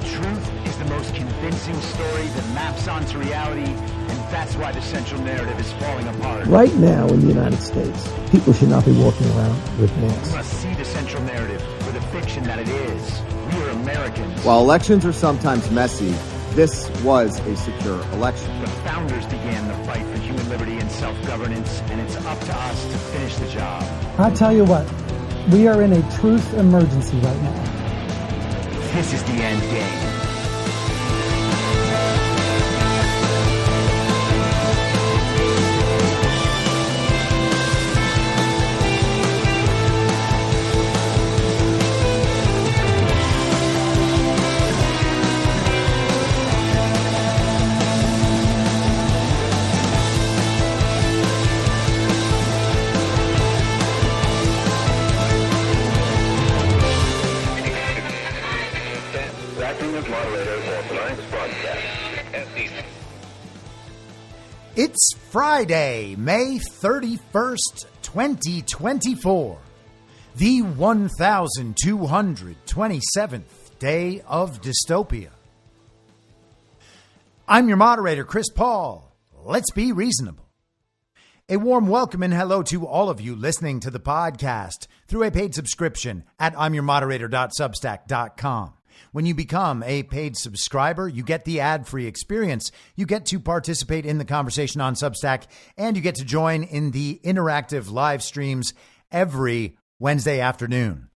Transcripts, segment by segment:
truth is the most convincing story that maps onto reality, and that's why the central narrative is falling apart. Right now in the United States, people should not be walking around with masks. We must see the central narrative for the fiction that it is. We are Americans. While elections are sometimes messy, this was a secure election. The founders began the fight for human liberty and self-governance, and it's up to us to finish the job. I'll tell you what, we are in a truth emergency right now. This is the end game. It's Friday, May 31st, 2024, the 1227th day of dystopia. I'm your moderator, Chris Paul. Let's be reasonable. A warm welcome and hello to all of you listening to the podcast through a paid subscription at imyourmoderator.substack.com. When you become a paid subscriber, you get the ad-free experience. You get to participate in the conversation on Substack, and you get to join in the interactive live streams every Wednesday afternoon.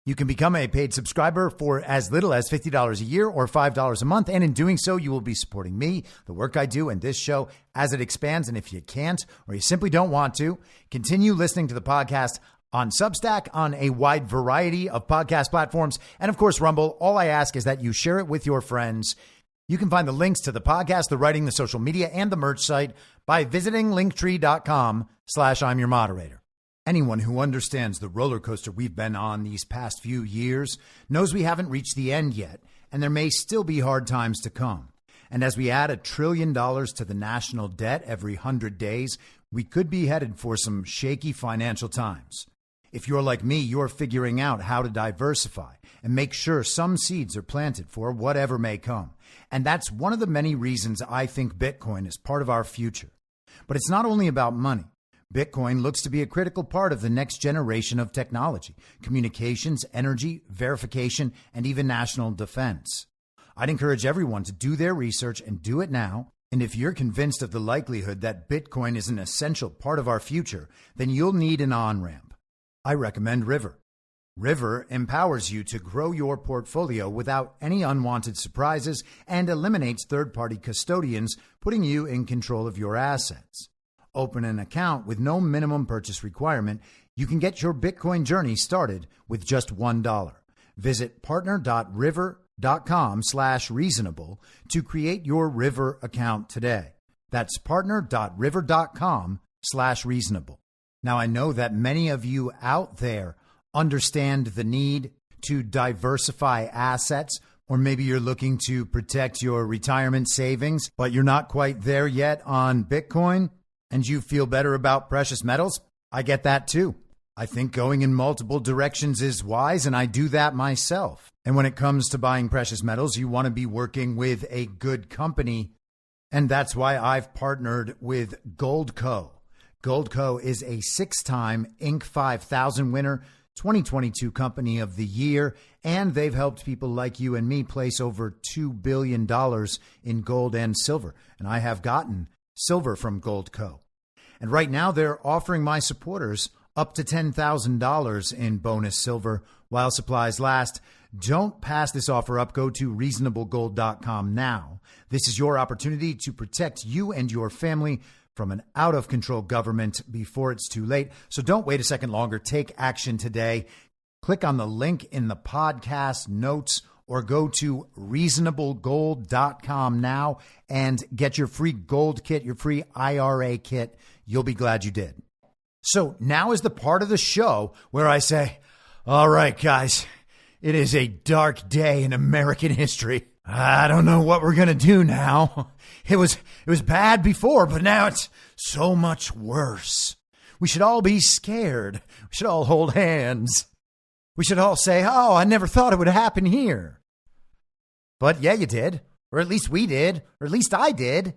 You can become a paid subscriber for as little as $50 a year or $5 a month. And in doing so, you will be supporting me, the work I do, and this show as it expands. And if you can't, or you simply don't want to, continue listening to the podcast on Substack, on a wide variety of podcast platforms, and of course, Rumble. All I ask is that you share it with your friends. You can find the links to the podcast, the writing, the social media, and the merch site by visiting linktree.com/I'm your moderator. Anyone who understands the roller coaster we've been on these past few years knows we haven't reached the end yet, and there may still be hard times to come. And as we add $1 trillion to the national debt every 100 days, we could be headed for some shaky financial times. If you're like me, you're figuring out how to diversify and make sure some seeds are planted for whatever may come. And that's one of the many reasons I think Bitcoin is part of our future. But it's not only about money. Bitcoin looks to be a critical part of the next generation of technology, communications, energy, verification, and even national defense. I'd encourage everyone to do their research and do it now. And if you're convinced of the likelihood that Bitcoin is an essential part of our future, then you'll need an on-ramp. I recommend River. River empowers you to grow your portfolio without any unwanted surprises and eliminates third-party custodians, putting you in control of your assets. Open an account with no minimum purchase requirement. You can get your Bitcoin journey started with just $1. Visit partner.river.com/reasonable to create your River account today. That's partner.river.com/reasonable. Now, I know that many of you out there understand the need to diversify assets, or maybe you're looking to protect your retirement savings, but you're not quite there yet on Bitcoin, and you feel better about precious metals. I get that too. I think going in multiple directions is wise, and I do that myself. And when it comes to buying precious metals, you want to be working with a good company, and that's why I've partnered with Goldco. Goldco is a 6-time Inc. 5000 winner, 2022 Company of the Year, and they've helped people like you and me place over $2 billion in gold and silver. And I have gotten silver from Goldco. And right now they're offering my supporters up to $10,000 in bonus silver while supplies last. Don't pass this offer up. Go to reasonablegold.com now. This is your opportunity to protect you and your family from an out-of-control government before it's too late. So don't wait a second longer. Take action today. Click on the link in the podcast notes or go to reasonablegold.com now and get your free gold kit, your free IRA kit. You'll be glad you did. So now is the part of the show where I say, all right, guys, it is a dark day in American history. I don't know what we're going to do now. It was bad before, but now it's so much worse. We should all be scared. We should all hold hands. We should all say, oh, I never thought it would happen here. But yeah, you did. Or at least we did. Or at least I did.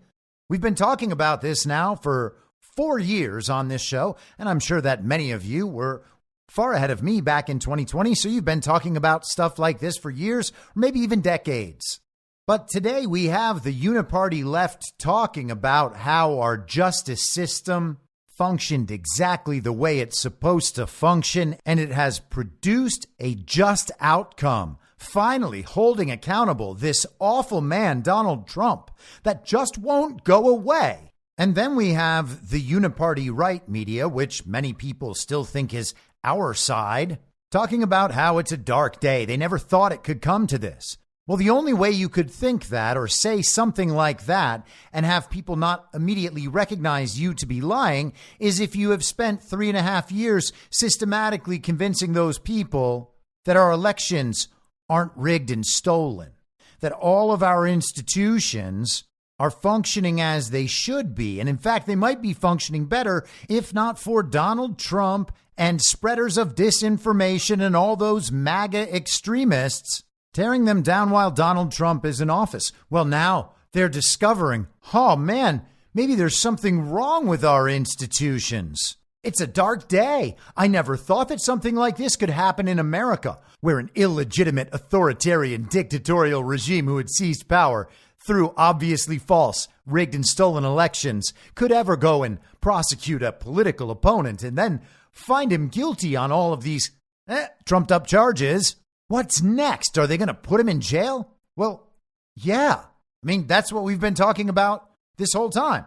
We've been talking about this now for 4 years on this show, and I'm sure that many of you were far ahead of me back in 2020, so you've been talking about stuff like this for years, or maybe even decades. But today we have the uniparty left talking about how our justice system functioned exactly the way it's supposed to function, and it has produced a just outcome, finally holding accountable this awful man, Donald Trump, that just won't go away. And then we have the uniparty right media, which many people still think is our side, talking about how it's a dark day. They never thought it could come to this. Well, the only way you could think that or say something like that and have people not immediately recognize you to be lying is if you have spent 3.5 years systematically convincing those people that our elections aren't rigged and stolen, that all of our institutions are functioning as they should be. And in fact, they might be functioning better if not for Donald Trump and spreaders of disinformation and all those MAGA extremists tearing them down while Donald Trump is in office. Well, now they're discovering, oh man, maybe there's something wrong with our institutions. It's a dark day. I never thought that something like this could happen in America, where an illegitimate authoritarian dictatorial regime who had seized power through obviously false, rigged and stolen elections could ever go and prosecute a political opponent and then find him guilty on all of these trumped up charges. What's next? Are they going to put him in jail? Well, yeah. I mean, that's what we've been talking about this whole time.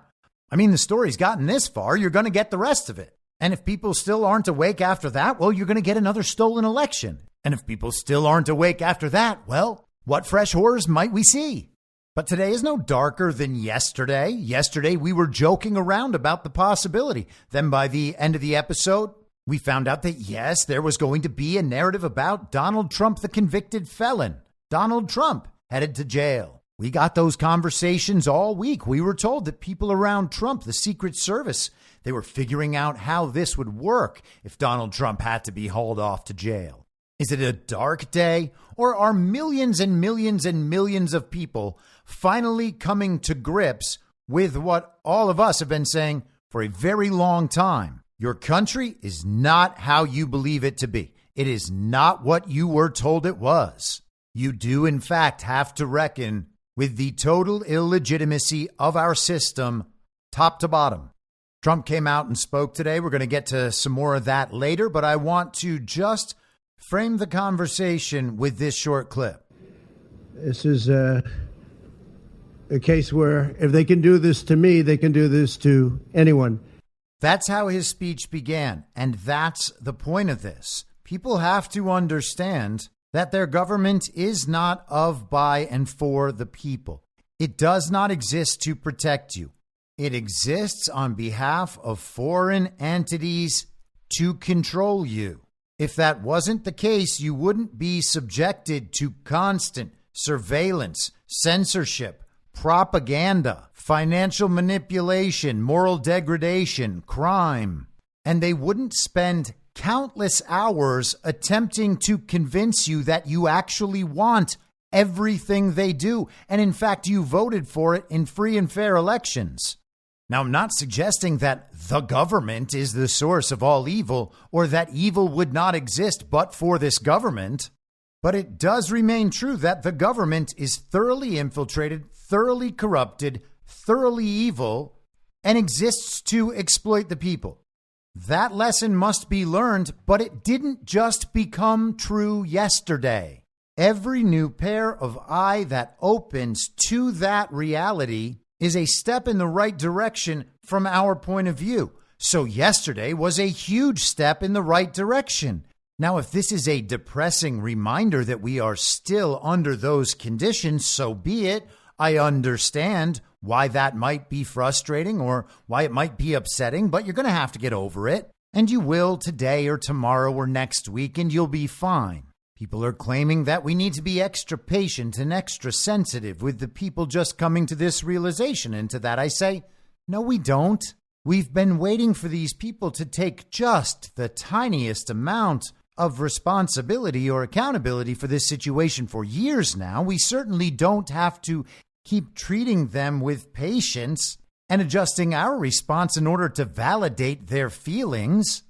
I mean, the story's gotten this far. You're going to get the rest of it. And if people still aren't awake after that, well, you're going to get another stolen election. And if people still aren't awake after that, well, what fresh horrors might we see? But today is no darker than yesterday. Yesterday, we were joking around about the possibility. Then by the end of the episode, we found out that, yes, there was going to be a narrative about Donald Trump, the convicted felon. Donald Trump headed to jail. We got those conversations all week. We were told that people around Trump, the Secret Service, they were figuring out how this would work if Donald Trump had to be hauled off to jail. Is it a dark day, or are millions and millions and millions of people finally coming to grips with what all of us have been saying for a very long time? Your country is not how you believe it to be. It is not what you were told it was. You do, in fact, have to reckon with the total illegitimacy of our system, top to bottom. Trump came out and spoke today. We're going to get to some more of that later, but I want to just frame the conversation with this short clip. This is a case where if they can do this to me, they can do this to anyone. That's how his speech began, and that's the point of this. People have to understand that their government is not of, by, and for the people. It does not exist to protect you. It exists on behalf of foreign entities to control you. If that wasn't the case, you wouldn't be subjected to constant surveillance, censorship, propaganda, financial manipulation, moral degradation, crime. And they wouldn't spend countless hours attempting to convince you that you actually want everything they do. And in fact, you voted for it in free and fair elections. Now, I'm not suggesting that the government is the source of all evil or that evil would not exist but for this government. But it does remain true that the government is thoroughly infiltrated, thoroughly corrupted, thoroughly evil, and exists to exploit the people. That lesson must be learned, but it didn't just become true yesterday. Every new pair of eye that opens to that reality is a step in the right direction from our point of view. So yesterday was a huge step in the right direction. Now, if this is a depressing reminder that we are still under those conditions, so be it. I understand why that might be frustrating or why it might be upsetting, but you're going to have to get over it. And you will today or tomorrow or next week, and you'll be fine. People are claiming that we need to be extra patient and extra sensitive with the people just coming to this realization. And to that I say, no, we don't. We've been waiting for these people to take just the tiniest amount of responsibility or accountability for this situation for years now. We certainly don't have to keep treating them with patience and adjusting our response in order to validate their feelings.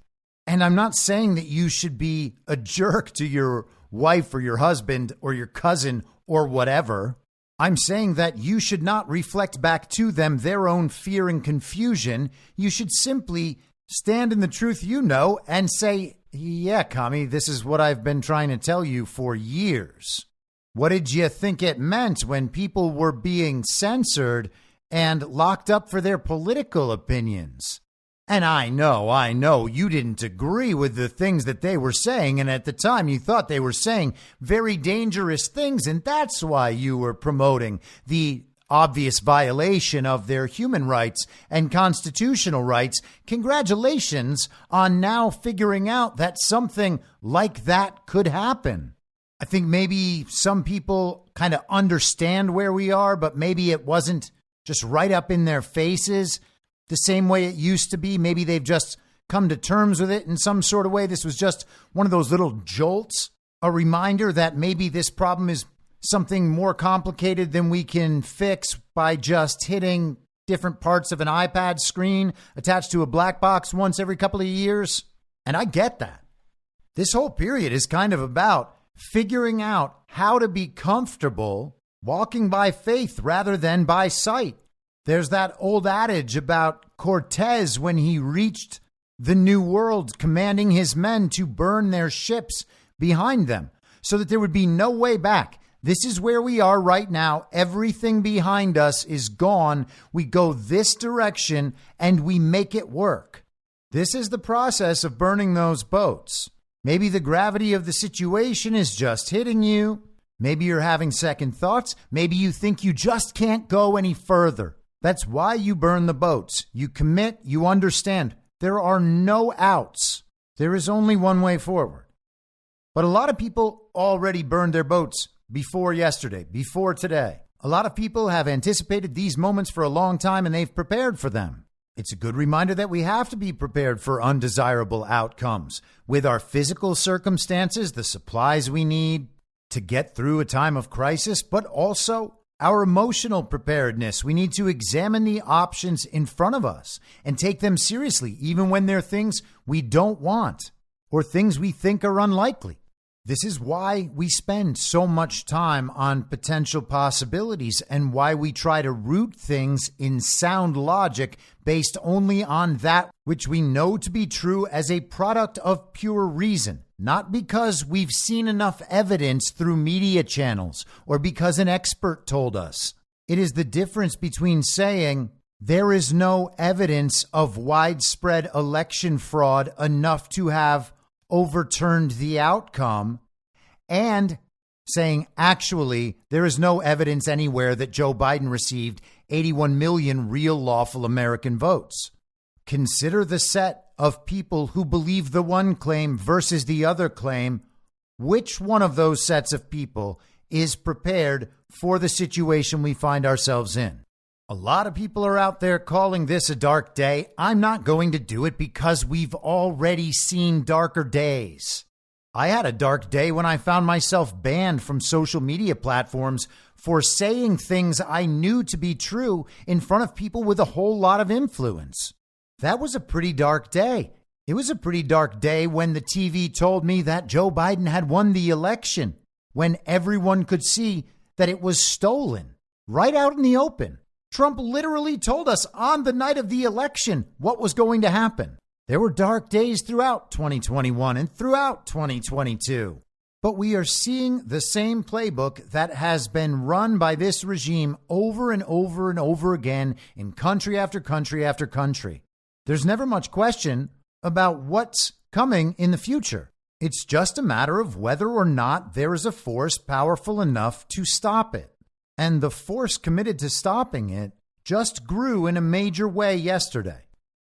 And I'm not saying that you should be a jerk to your wife or your husband or your cousin or whatever. I'm saying that you should not reflect back to them their own fear and confusion. You should simply stand in the truth you know and say, yeah, Kami, this is what I've been trying to tell you for years. What did you think it meant when people were being censored and locked up for their political opinions? And I know you didn't agree with the things that they were saying. And at the time you thought they were saying very dangerous things. And that's why you were promoting the obvious violation of their human rights and constitutional rights. Congratulations on now figuring out that something like that could happen. I think maybe some people kind of understand where we are, but maybe it wasn't just right up in their faces the same way it used to be. Maybe they've just come to terms with it in some sort of way. This was just one of those little jolts, a reminder that maybe this problem is something more complicated than we can fix by just hitting different parts of an iPad screen attached to a black box once every couple of years. And I get that. This whole period is kind of about figuring out how to be comfortable walking by faith rather than by sight. There's that old adage about Cortez when he reached the New World, commanding his men to burn their ships behind them so that there would be no way back. This is where we are right now. Everything behind us is gone. We go this direction and we make it work. This is the process of burning those boats. Maybe the gravity of the situation is just hitting you. Maybe you're having second thoughts. Maybe you think you just can't go any further. That's why you burn the boats. You commit, you understand. There are no outs. There is only one way forward. But a lot of people already burned their boats before yesterday, before today. A lot of people have anticipated these moments for a long time and they've prepared for them. It's a good reminder that we have to be prepared for undesirable outcomes with our physical circumstances, the supplies we need to get through a time of crisis, but also our emotional preparedness. We need to examine the options in front of us and take them seriously, even when they're things we don't want or things we think are unlikely. This is why we spend so much time on potential possibilities and why we try to root things in sound logic based only on that which we know to be true as a product of pure reason, not because we've seen enough evidence through media channels or because an expert told us. It is the difference between saying there is no evidence of widespread election fraud enough to have overturned the outcome and saying, actually, there is no evidence anywhere that Joe Biden received 81 million real lawful American votes. Consider the set of people who believe the one claim versus the other claim. Which one of those sets of people is prepared for the situation we find ourselves in? A lot of people are out there calling this a dark day. I'm not going to do it because we've already seen darker days. I had a dark day when I found myself banned from social media platforms for saying things I knew to be true in front of people with a whole lot of influence. That was a pretty dark day. It was a pretty dark day when the TV told me that Joe Biden had won the election, when everyone could see that it was stolen right out in the open. Trump literally told us on the night of the election what was going to happen. There were dark days throughout 2021 and throughout 2022. But we are seeing the same playbook that has been run by this regime over and over and over again in country after country after country. There's never much question about what's coming in the future. It's just a matter of whether or not there is a force powerful enough to stop it. And the force committed to stopping it just grew in a major way yesterday.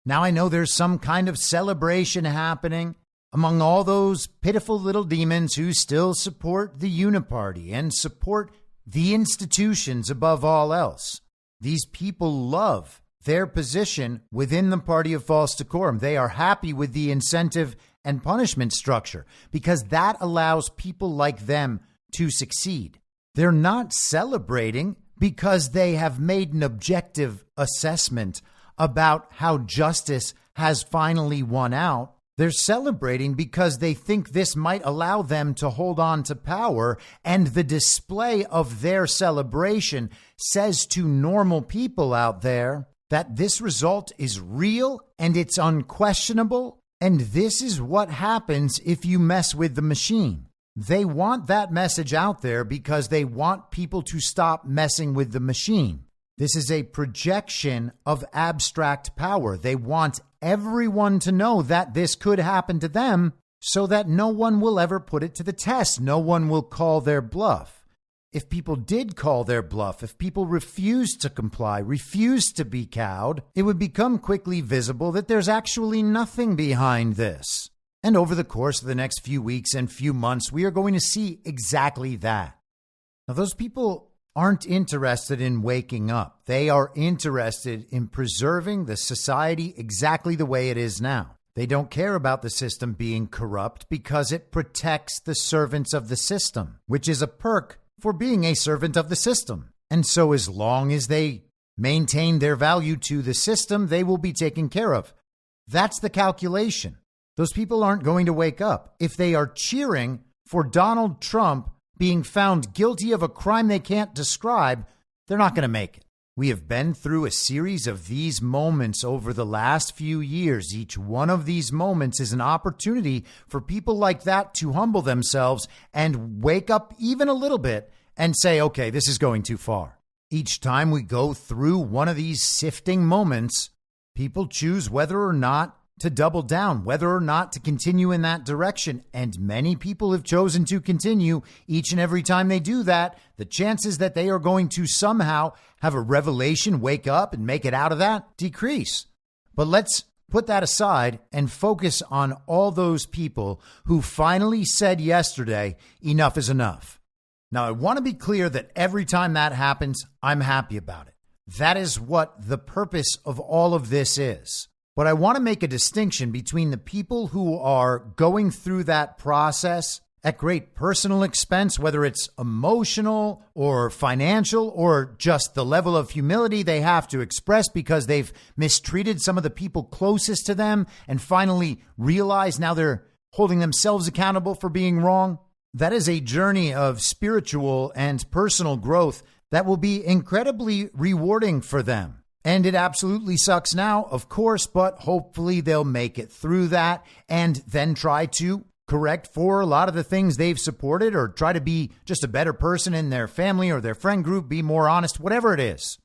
Now, I know there's some kind of celebration happening among all those pitiful little demons who still support the Uniparty and support the institutions above all else. These people love their position within the party of false decorum. They are happy with the incentive and punishment structure, because that allows people like them to succeed. They're not celebrating because they have made an objective assessment about how justice has finally won out. They're celebrating because they think this might allow them to hold on to power, and the display of their celebration says to normal people out there that this result is real and it's unquestionable, and this is what happens if you mess with the machine. They want that message out there because they want people to stop messing with the machine. This is a projection of abstract power. They want everyone to know that this could happen to them so that no one will ever put it to the test. No one will call their bluff. If people did call their bluff, if people refused to comply, refused to be cowed, it would become quickly visible that there's actually nothing behind this. And over the course of the next few weeks and few months, we are going to see exactly that. Now, those people aren't interested in waking up. They are interested in preserving the society exactly the way it is now. They don't care about the system being corrupt because it protects the servants of the system, which is a perk for being a servant of the system. And so as long as they maintain their value to the system, they will be taken care of. That's the calculation. Those people aren't going to wake up. If they are cheering for Donald Trump being found guilty of a crime they can't describe, they're not going to make it. We have been through a series of these moments over the last few years. Each one of these moments is an opportunity for people like that to humble themselves and wake up even a little bit and say, okay, this is going too far. Each time we go through one of these sifting moments, people choose whether or not to double down, whether or not to continue in that direction. And many people have chosen to continue. Each and every time they do that, the chances that they are going to somehow have a revelation, wake up and make it out of that decrease. But let's put that aside and focus on all those people who finally said yesterday, enough is enough. Now, I want to be clear that every time that happens, I'm happy about it. That is what the purpose of all of this is. But I want to make a distinction between the people who are going through that process at great personal expense, whether it's emotional or financial or just the level of humility they have to express because they've mistreated some of the people closest to them and finally realize now they're holding themselves accountable for being wrong. That is a journey of spiritual and personal growth that will be incredibly rewarding for them. And it absolutely sucks now, of course, but hopefully they'll make it through that and then try to correct for a lot of the things they've supported or try to be just a better person in their family or their friend group, be more honest, whatever it is.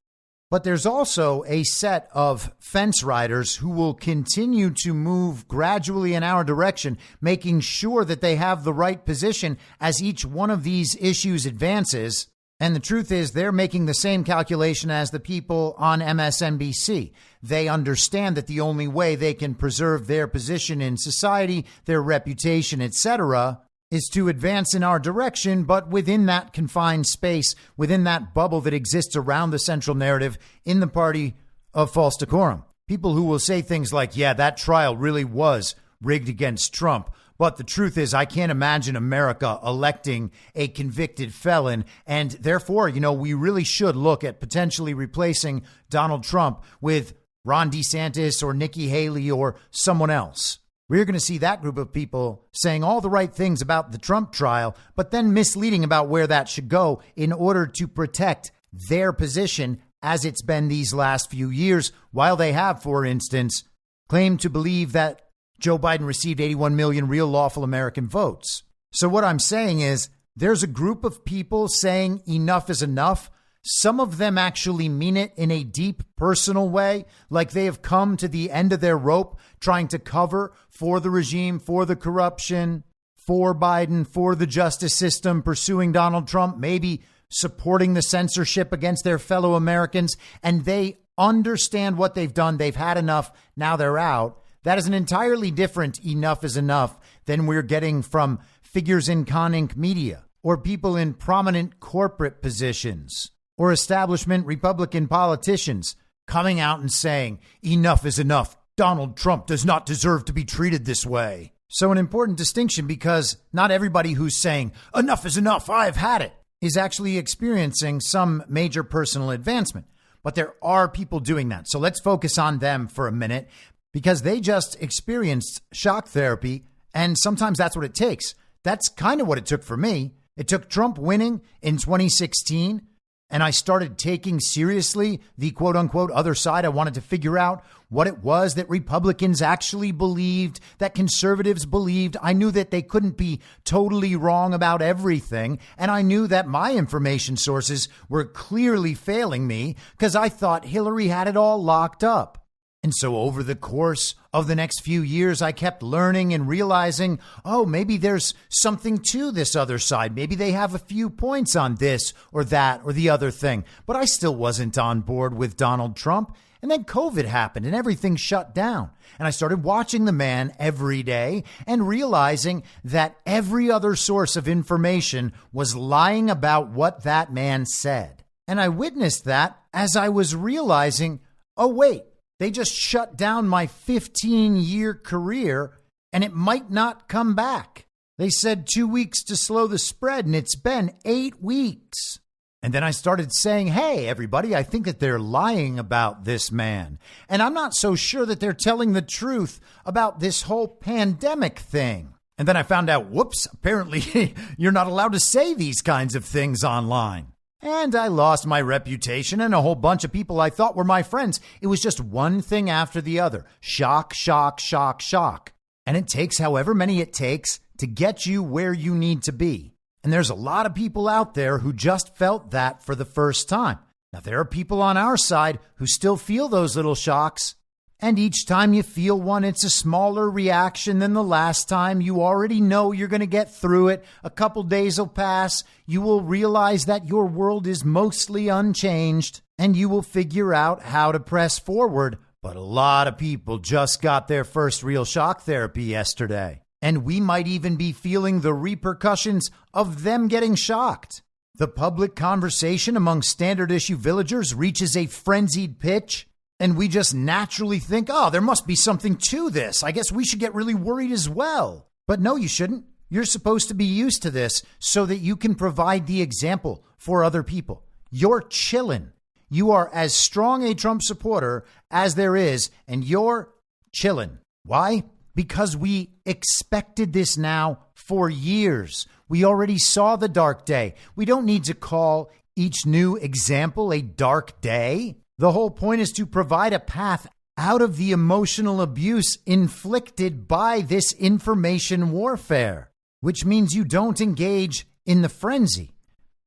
But there's also a set of fence riders who will continue to move gradually in our direction, making sure that they have the right position as each one of these issues advances. And the truth is they're making the same calculation as the people on MSNBC. They understand that the only way they can preserve their position in society, their reputation, etc., is to advance in our direction, but within that confined space, within that bubble that exists around the central narrative in the party of false decorum. People who will say things like, yeah, that trial really was rigged against Trump. But the truth is, I can't imagine America electing a convicted felon. And therefore, we really should look at potentially replacing Donald Trump with Ron DeSantis or Nikki Haley or someone else. We're going to see that group of people saying all the right things about the Trump trial, but then misleading about where that should go in order to protect their position as it's been these last few years, while they have, for instance, claimed to believe that Joe Biden received 81 million real lawful American votes. So what I'm saying is there's a group of people saying enough is enough. Some of them actually mean it in a deep personal way, like they have come to the end of their rope trying to cover for the regime, for the corruption, for Biden, for the justice system, pursuing Donald Trump, maybe supporting the censorship against their fellow Americans. And they understand what they've done. They've had enough. Now they're out. That is an entirely different enough is enough than we're getting from figures in Con Inc. media or people in prominent corporate positions or establishment Republican politicians coming out and saying enough is enough. Donald Trump does not deserve to be treated this way. So an important distinction, because not everybody who's saying, enough is enough, I've had it, is actually experiencing some major personal advancement. But there are people doing that. So let's focus on them for a minute, because they just experienced shock therapy. And sometimes that's what it takes. That's kind of what it took for me. It took Trump winning in 2016. And I started taking seriously the quote unquote other side. I wanted to figure out what it was that Republicans actually believed, that conservatives believed. I knew that they couldn't be totally wrong about everything. And I knew that my information sources were clearly failing me because I thought Hillary had it all locked up. And so over the course of the next few years, I kept learning and realizing, oh, maybe there's something to this other side. Maybe they have a few points on this or that or the other thing. But I still wasn't on board with Donald Trump. And then COVID happened and everything shut down. And I started watching the man every day and realizing that every other source of information was lying about what that man said. And I witnessed that as I was realizing, oh, wait. They just shut down my 15-year career, and it might not come back. They said 2 weeks to slow the spread, and it's been 8 weeks. And then I started saying, hey, everybody, I think that they're lying about this man. And I'm not so sure that they're telling the truth about this whole pandemic thing. And then I found out, whoops, apparently you're not allowed to say these kinds of things online. And I lost my reputation and a whole bunch of people I thought were my friends. It was just one thing after the other. Shock, shock, shock, shock. And it takes however many it takes to get you where you need to be. And there's a lot of people out there who just felt that for the first time. Now, there are people on our side who still feel those little shocks. And each time you feel one, it's a smaller reaction than the last time. You already know you're going to get through it. A couple days will pass. You will realize that your world is mostly unchanged, and you will figure out how to press forward. But a lot of people just got their first real shock therapy yesterday. And we might even be feeling the repercussions of them getting shocked. The public conversation among standard issue villagers reaches a frenzied pitch. And we just naturally think, oh, there must be something to this. I guess we should get really worried as well. But no, you shouldn't. You're supposed to be used to this so that you can provide the example for other people. You're chillin'. You are as strong a Trump supporter as there is, and you're chillin'. Why? Because we expected this now for years. We already saw the dark day. We don't need to call each new example a dark day. The whole point is to provide a path out of the emotional abuse inflicted by this information warfare, which means you don't engage in the frenzy,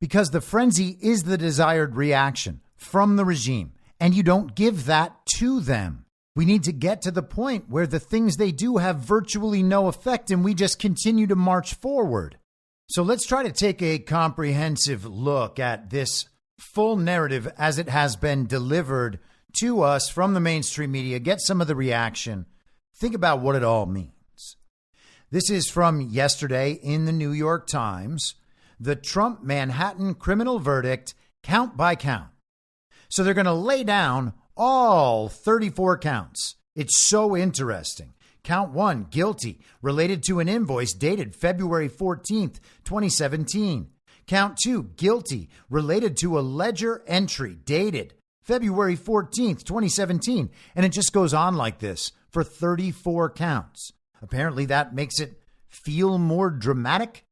because the frenzy is the desired reaction from the regime, and you don't give that to them. We need to get to the point where the things they do have virtually no effect, and we just continue to march forward. So let's try to take a comprehensive look at this full narrative as it has been delivered to us from the mainstream media, get some of the reaction, think about what it all means. This is from yesterday in the New York Times, the Trump Manhattan criminal verdict, count by count. So they're going to lay down all 34 counts. It's so interesting. Count 1, guilty, related to an invoice dated February 14th, 2017. Count 2, guilty, related to a ledger entry dated February 14th, 2017. And it just goes on like this for 34 counts. Apparently that makes it feel more dramatic.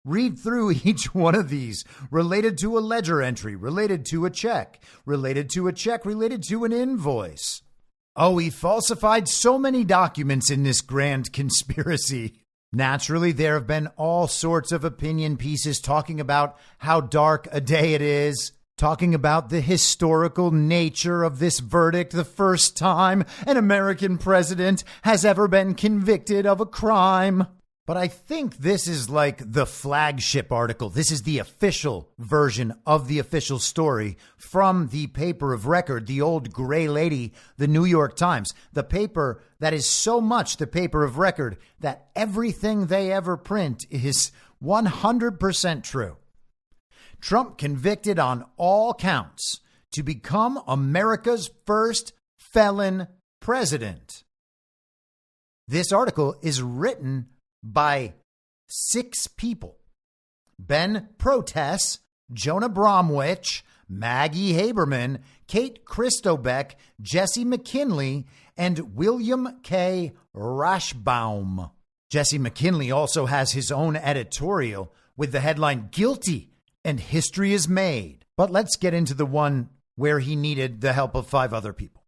Read through each one of these. Related to a ledger entry, related to a check, related to a check, related to an invoice. Oh, he falsified so many documents in this grand conspiracy. Naturally, there have been all sorts of opinion pieces talking about how dark a day it is, talking about the historical nature of this verdict, the first time an American president has ever been convicted of a crime. But I think this is like the flagship article. This is the official version of the official story from the paper of record, the old gray lady, the New York Times, the paper that is so much the paper of record that everything they ever print is 100% true. Trump convicted on all counts to become America's first felon president. This article is written by 6 people: Ben Protess, Jonah Bromwich, Maggie Haberman, Kate Christobeck, Jesse McKinley, and William K. Rashbaum. Jesse McKinley also has his own editorial with the headline, "Guilty and History is Made." But let's get into the one where he needed the help of 5 other people.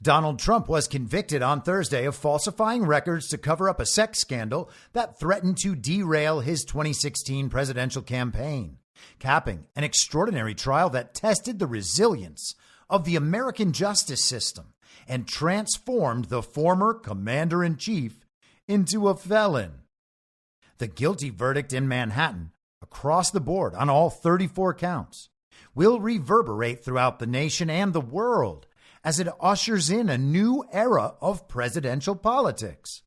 Donald Trump was convicted on Thursday of falsifying records to cover up a sex scandal that threatened to derail his 2016 presidential campaign, capping an extraordinary trial that tested the resilience of the American justice system and transformed the former commander-in-chief into a felon. The guilty verdict in Manhattan, across the board on all 34 counts, will reverberate throughout the nation and the world as it ushers in a new era of presidential politics.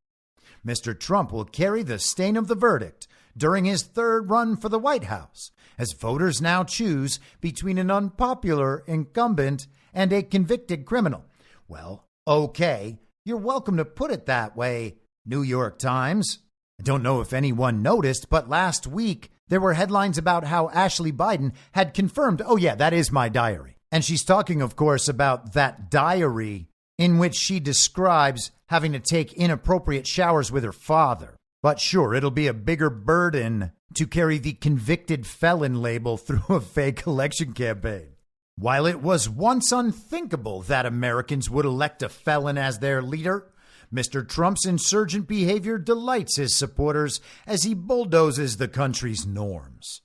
Mr. Trump will carry the stain of the verdict during his 3rd run for the White House, as voters now choose between an unpopular incumbent and a convicted criminal. Well, okay, you're welcome to put it that way, New York Times. I don't know if anyone noticed, but last week there were headlines about how Ashley Biden had confirmed, "Oh yeah, that is my diary." And she's talking, of course, about that diary in which she describes having to take inappropriate showers with her father. But sure, it'll be a bigger burden to carry the convicted felon label through a fake election campaign. While it was once unthinkable that Americans would elect a felon as their leader, Mr. Trump's insurgent behavior delights his supporters as he bulldozes the country's norms.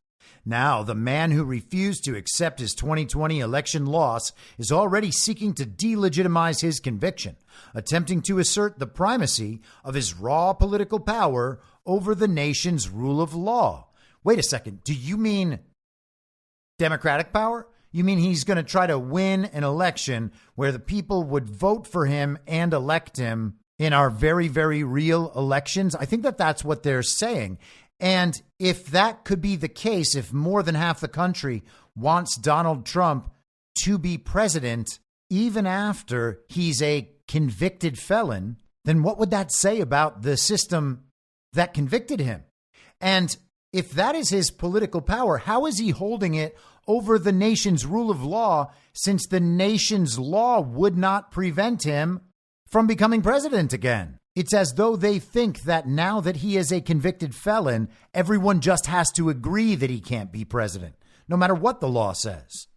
Now, the man who refused to accept his 2020 election loss is already seeking to delegitimize his conviction, attempting to assert the primacy of his raw political power over the nation's rule of law. Wait a second. Do you mean Democratic power? You mean he's going to try to win an election where the people would vote for him and elect him in our very, very real elections? I think that that's what they're saying. And if that could be the case, if more than half the country wants Donald Trump to be president, even after he's a convicted felon, then what would that say about the system that convicted him? And if that is his political power, how is he holding it over the nation's rule of law, since the nation's law would not prevent him from becoming president again? It's as though they think that now that he is a convicted felon, everyone just has to agree that he can't be president, no matter what the law says.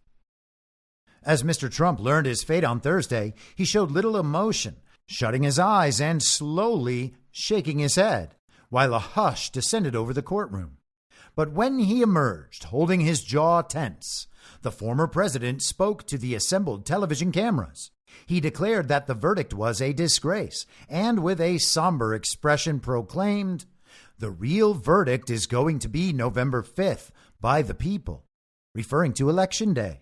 As Mr. Trump learned his fate on Thursday, he showed little emotion, shutting his eyes and slowly shaking his head, while a hush descended over the courtroom. But when he emerged, holding his jaw tense, the former president spoke to the assembled television cameras. He declared that the verdict was a disgrace and with a somber expression proclaimed, "The real verdict is going to be November 5th by the people," referring to Election Day.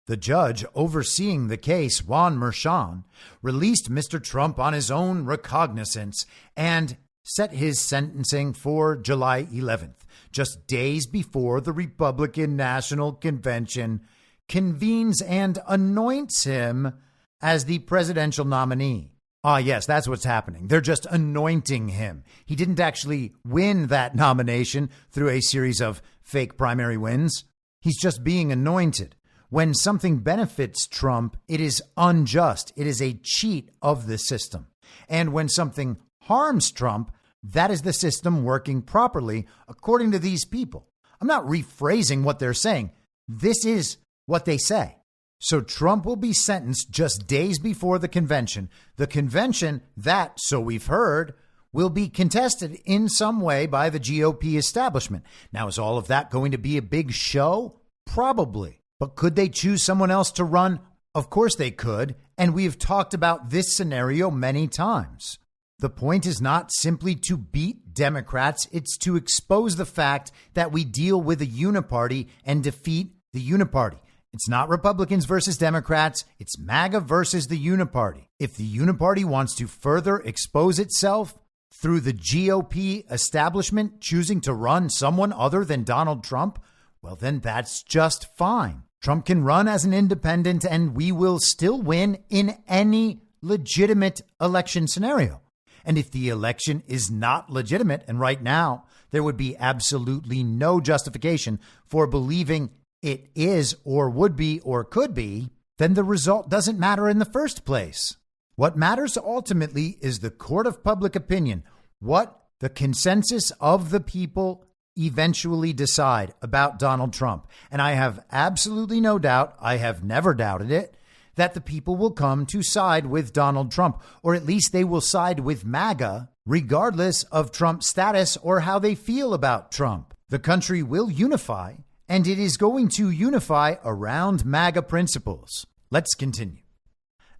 The judge overseeing the case, Juan Merchan, released Mr. Trump on his own recognizance and set his sentencing for July 11th, just days before the Republican National Convention convenes and anoints him as the presidential nominee. Ah, yes, that's what's happening. They're just anointing him. He didn't actually win that nomination through a series of fake primary wins. He's just being anointed. When something benefits Trump, it is unjust. It is a cheat of the system. And when something harms Trump, that is the system working properly, according to these people. I'm not rephrasing what they're saying. This is what they say. So Trump will be sentenced just days before the convention. The convention that, so we've heard, will be contested in some way by the GOP establishment. Now, is all of that going to be a big show? Probably. But could they choose someone else to run? Of course they could. And we've talked about this scenario many times. The point is not simply to beat Democrats. It's to expose the fact that we deal with a uniparty and defeat the uniparty. It's not Republicans versus Democrats. It's MAGA versus the uniparty. If the uniparty wants to further expose itself through the GOP establishment choosing to run someone other than Donald Trump, well, then that's just fine. Trump can run as an independent and we will still win in any legitimate election scenario. And if the election is not legitimate, and right now there would be absolutely no justification for believing it is or would be or could be, then the result doesn't matter in the first place. What matters ultimately is the court of public opinion, what the consensus of the people eventually decide about Donald Trump. And I have absolutely no doubt, I have never doubted it, that the people will come to side with Donald Trump, or at least they will side with MAGA, regardless of Trump's status or how they feel about Trump. The country will unify, and it is going to unify around MAGA principles. Let's continue.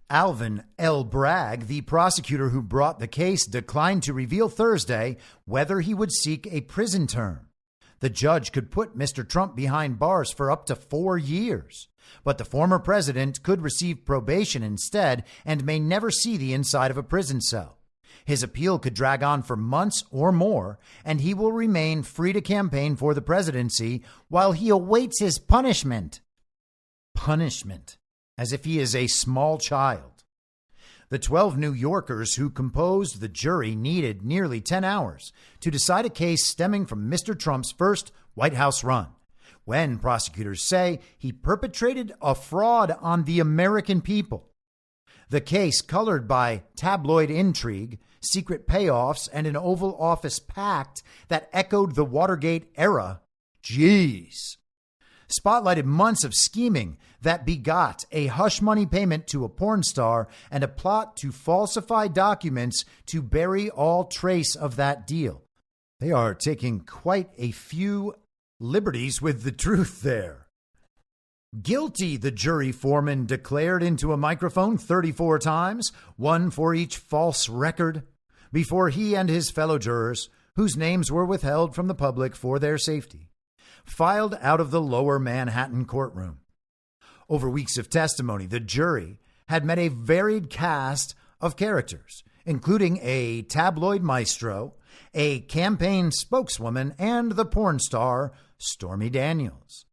Alvin L. Bragg, the prosecutor who brought the case, declined to reveal Thursday whether he would seek a prison term. The judge could put Mr. Trump behind bars for up to 4 years, but the former president could receive probation instead and may never see the inside of a prison cell. His appeal could drag on for months or more, and he will remain free to campaign for the presidency while he awaits his punishment. Punishment. As if he is a small child. The 12 New Yorkers who composed the jury needed nearly 10 hours to decide a case stemming from Mr. Trump's first White House run, when prosecutors say he perpetrated a fraud on the American people. The case, colored by tabloid intrigue, secret payoffs, and an Oval Office pact that echoed the Watergate era, spotlighted months of scheming that begot a hush money payment to a porn star and a plot to falsify documents to bury all trace of that deal. They are taking quite a few liberties with the truth there. Guilty, the jury foreman declared into a microphone 34 times, one for each false record, before he and his fellow jurors, whose names were withheld from the public for their safety, filed out of the lower Manhattan courtroom. Over weeks of testimony, the jury had met a varied cast of characters, including a tabloid maestro, a campaign spokeswoman, and the porn star, Stormy Daniels.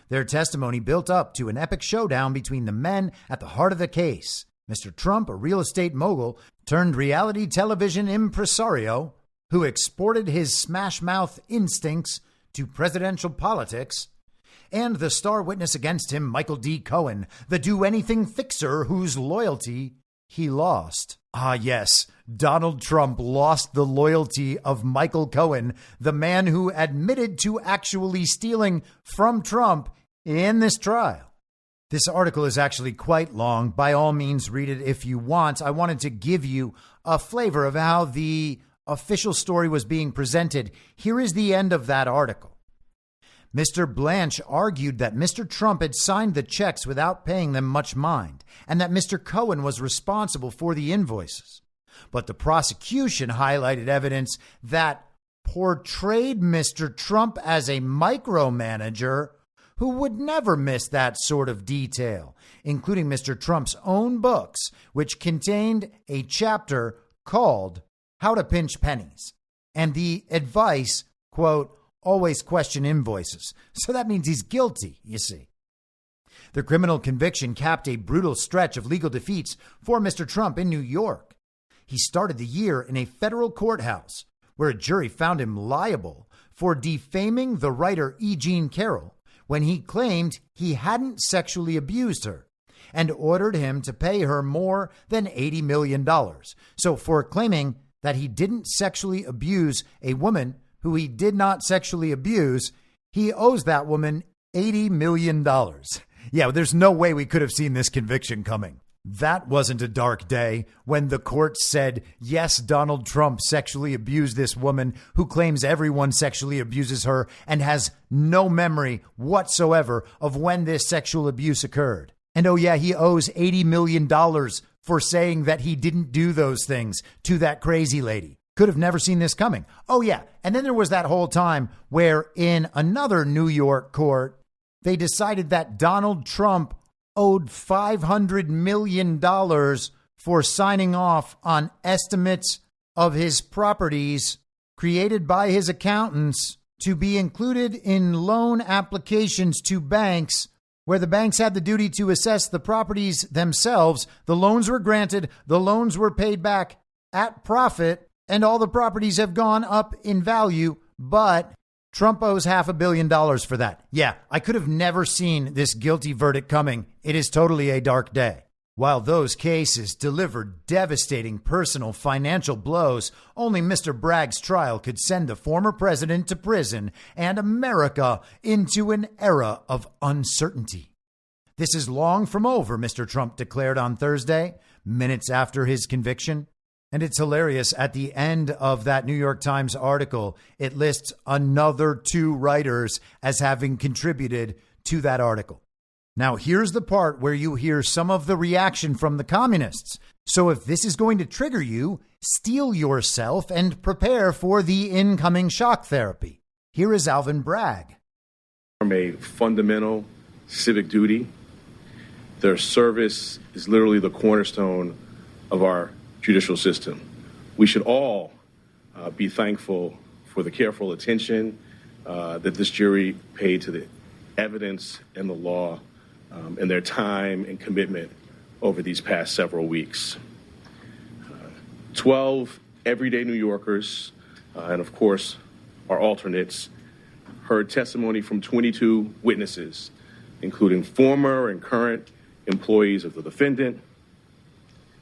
Their testimony built up to an epic showdown between the men at the heart of the case. Mr. Trump, a real estate mogul turned reality television impresario who exported his smash-mouth instincts to presidential politics, and the star witness against him, Michael D. Cohen, the do-anything fixer whose loyalty he lost. Ah, yes, Donald Trump lost the loyalty of Michael Cohen, the man who admitted to actually stealing from Trump in this trial. This article is actually quite long. By all means, read it if you want. I wanted to give you a flavor of how the official story was being presented. Here is the end of that article. Mr. Blanche argued that Mr. Trump had signed the checks without paying them much mind, and that Mr. Cohen was responsible for the invoices. But the prosecution highlighted evidence that portrayed Mr. Trump as a micromanager who would never miss that sort of detail, including Mr. Trump's own books, which contained a chapter called How to Pinch Pennies, and the advice, quote, always question invoices. So that means he's guilty, you see. The criminal conviction capped a brutal stretch of legal defeats for Mr. Trump in New York. He started the year in a federal courthouse where a jury found him liable for defaming the writer E. Jean Carroll when he claimed he hadn't sexually abused her, and ordered him to pay her more than $80 million. So for claiming that he didn't sexually abuse a woman who he did not sexually abuse, he owes that woman $80 million. Yeah, there's no way we could have seen this conviction coming. That wasn't a dark day when the court said, yes, Donald Trump sexually abused this woman who claims everyone sexually abuses her and has no memory whatsoever of when this sexual abuse occurred. And oh yeah, he owes $80 million for saying that he didn't do those things to that crazy lady. Could have never seen this coming. Oh yeah, and then there was that whole time where in another New York court, they decided that Donald Trump owed $500 million for signing off on estimates of his properties created by his accountants to be included in loan applications to banks where the banks had the duty to assess the properties themselves. The loans were granted, the loans were paid back at profit, and all the properties have gone up in value, but Trump owes $500 million for that. Yeah, I could have never seen this guilty verdict coming. It is totally a dark day. While those cases delivered devastating personal financial blows, only Mr. Bragg's trial could send the former president to prison and America into an era of uncertainty. This is long from over, Mr. Trump declared on Thursday, minutes after his conviction. And it's hilarious. At the end of that New York Times article, it lists another 2 writers as having contributed to that article. Now, here's the part where you hear some of the reaction from the communists. So if this is going to trigger you, steel yourself and prepare for the incoming shock therapy. Here is Alvin Bragg. From a fundamental civic duty, their service is literally the cornerstone of our judicial system. We should all be thankful for the careful attention that this jury paid to the evidence and the law and their time and commitment over these past several weeks. 12 everyday New Yorkers, and of course our alternates, heard testimony from 22 witnesses, including former and current employees of the defendant,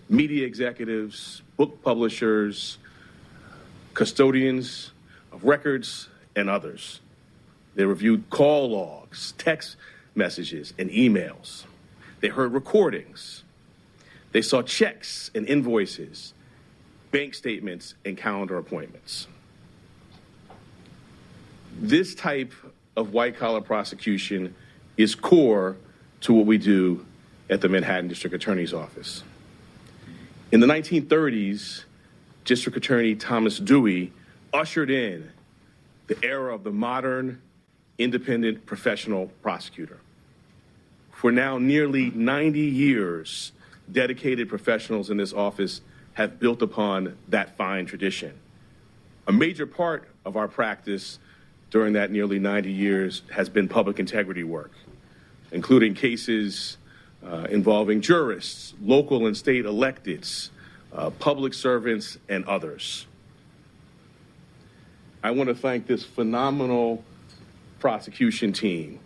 media executives, book publishers, custodians of records, and others. They reviewed call logs, text messages, and emails. They heard recordings. They saw checks and invoices, bank statements, and calendar appointments. This type of white-collar prosecution is core to what we do at the Manhattan District Attorney's Office. In the 1930s, District Attorney Thomas Dewey ushered in the era of the modern, independent professional prosecutor. For now nearly 90 years, dedicated professionals in this office have built upon that fine tradition. A major part of our practice during that nearly 90 years has been public integrity work, including cases involving jurists, local and state electeds, public servants, and others. I want to thank this phenomenal prosecution team,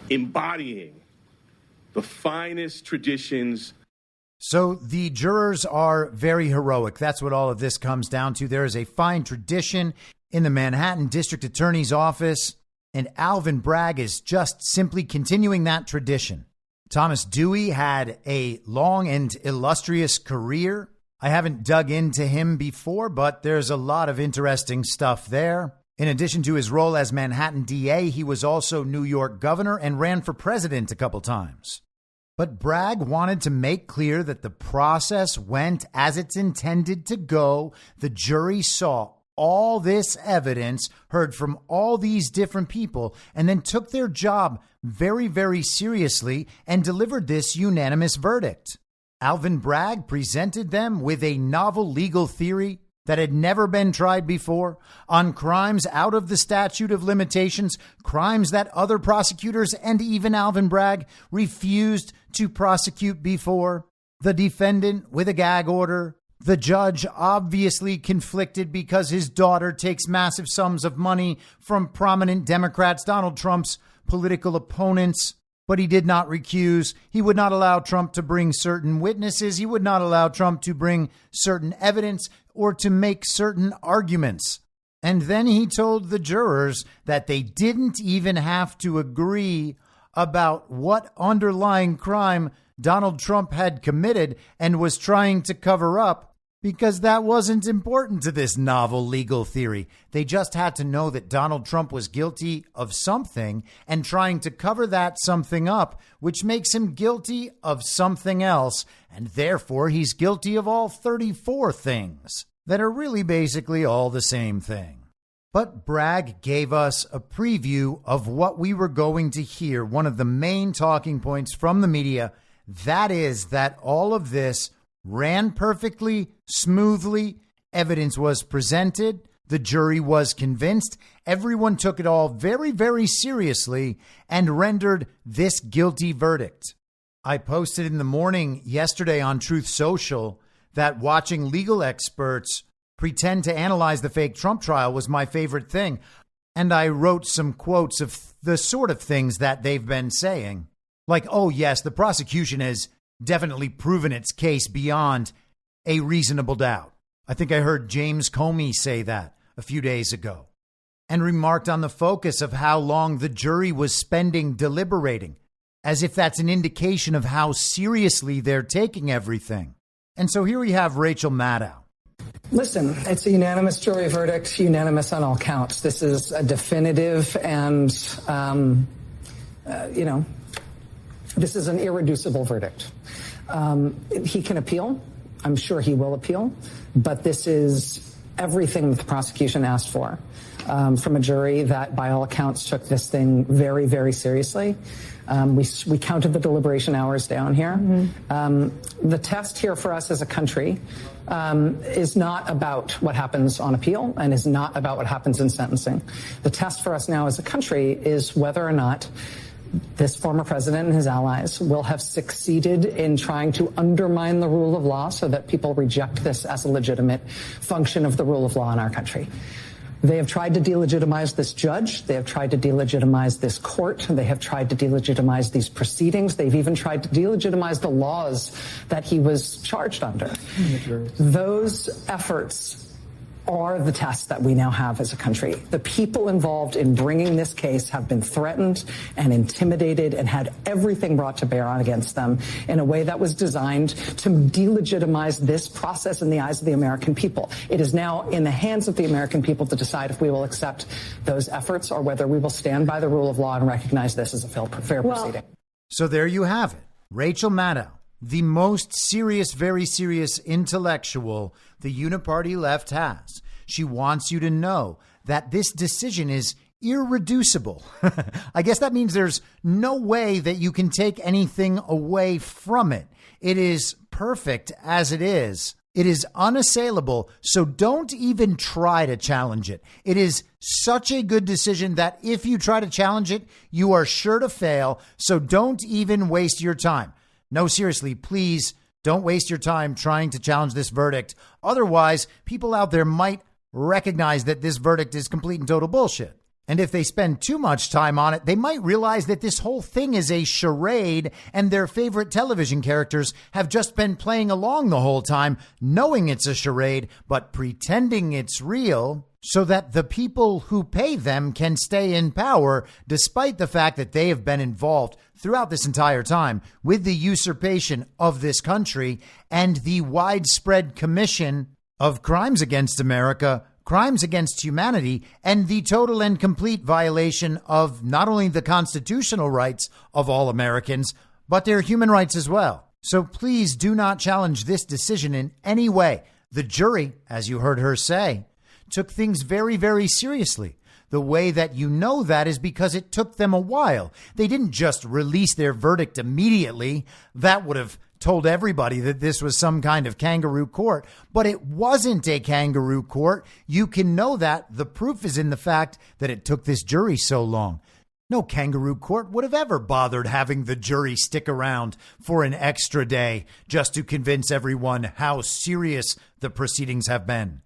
embodying the finest traditions. So the jurors are very heroic. That's what all of this comes down to. There is a fine tradition in the Manhattan District Attorney's Office, and Alvin Bragg is just simply continuing that tradition. Thomas Dewey had a long and illustrious career. I haven't dug into him before, but there's a lot of interesting stuff there. In addition to his role as Manhattan DA, he was also New York governor and ran for president a couple times. But Bragg wanted to make clear that the process went as it's intended to go. The jury saw all this evidence, heard from all these different people, and then took their job very, very seriously and delivered this unanimous verdict. Alvin Bragg presented them with a novel legal theory that had never been tried before on crimes out of the statute of limitations, crimes that other prosecutors and even Alvin Bragg refused to prosecute before. The defendant with a gag order, the judge obviously conflicted because his daughter takes massive sums of money from prominent Democrats, Donald Trump's political opponents, but he did not recuse. He would not allow Trump to bring certain witnesses. He would not allow Trump to bring certain evidence or to make certain arguments. And then he told the jurors that they didn't even have to agree about what underlying crime Donald Trump had committed and was trying to cover up, because that wasn't important to this novel legal theory. They just had to know that Donald Trump was guilty of something and trying to cover that something up, which makes him guilty of something else. And therefore, he's guilty of all 34 things that are really basically all the same thing. But Bragg gave us a preview of what we were going to hear. One of the main talking points from the media, that is that all of this ran perfectly, smoothly. Evidence was presented. The jury was convinced. Everyone took it all very, very seriously and rendered this guilty verdict. I posted in the morning yesterday on Truth Social that watching legal experts pretend to analyze the fake Trump trial was my favorite thing. And I wrote some quotes of the sort of things that they've been saying. Like, oh, yes, the prosecution has definitely proven its case beyond a reasonable doubt. I think I heard James Comey say that a few days ago, and remarked on the focus of how long the jury was spending deliberating, as if that's an indication of how seriously they're taking everything. And so here we have Rachel Maddow. Listen, it's a unanimous jury verdict, unanimous on all counts. This is a definitive and, this is an irreducible verdict. He can appeal. I'm sure he will appeal. But this is everything that the prosecution asked for from a jury that, by all accounts, took this thing very, very seriously. We counted the deliberation hours down here. The test here for us as a country is not about what happens on appeal and is not about what happens in sentencing. The test for us now as a country is whether or not this former president and his allies will have succeeded in trying to undermine the rule of law so that people reject this as a legitimate function of the rule of law in our country. They have tried to delegitimize this judge. They have tried to delegitimize this court. They have tried to delegitimize these proceedings. They've even tried to delegitimize the laws that he was charged under. Those efforts are the test that we now have as a country. The people involved in bringing this case have been threatened and intimidated and had everything brought to bear on against them in a way that was designed to delegitimize this process in the eyes of the American people. It is now in the hands of the American people to decide if we will accept those efforts or whether we will stand by the rule of law and recognize this as a fair proceeding. So there you have it. Rachel Maddow, the most serious, very serious intellectual the uniparty left has. She wants you to know that this decision is irreducible. I guess that means there's no way that you can take anything away from it. It is perfect as it is. It is unassailable, so don't even try to challenge it. It is such a good decision that if you try to challenge it, you are sure to fail, so don't even waste your time. No, seriously, please don't waste your time trying to challenge this verdict. Otherwise, people out there might recognize that this verdict is complete and total bullshit. And if they spend too much time on it, they might realize that this whole thing is a charade and their favorite television characters have just been playing along the whole time, knowing it's a charade, but pretending it's real so that the people who pay them can stay in power, despite the fact that they have been involved throughout this entire time with the usurpation of this country and the widespread commission of crimes against America, crimes against humanity, and the total and complete violation of not only the constitutional rights of all Americans, but their human rights as well. So please do not challenge this decision in any way. The jury, as you heard her say, took things very, very seriously. The way that you know that is because it took them a while. They didn't just release their verdict immediately. That would have told everybody that this was some kind of kangaroo court, but it wasn't a kangaroo court. You can know that. The proof is in the fact that it took this jury so long. No kangaroo court would have ever bothered having the jury stick around for an extra day just to convince everyone how serious the proceedings have been.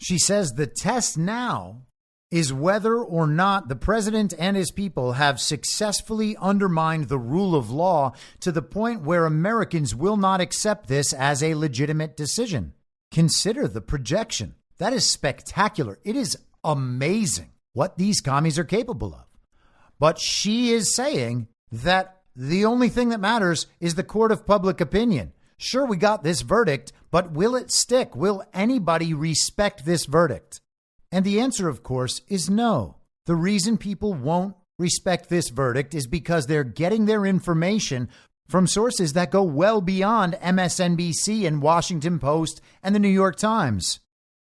She says the test now is whether or not the president and his people have successfully undermined the rule of law to the point where Americans will not accept this as a legitimate decision. Consider the projection. That is spectacular. It is amazing what these commies are capable of. But she is saying that the only thing that matters is the court of public opinion. Sure, we got this verdict, but will it stick? Will anybody respect this verdict? And the answer, of course, is no. The reason people won't respect this verdict is because they're getting their information from sources that go well beyond MSNBC and Washington Post and the New York Times.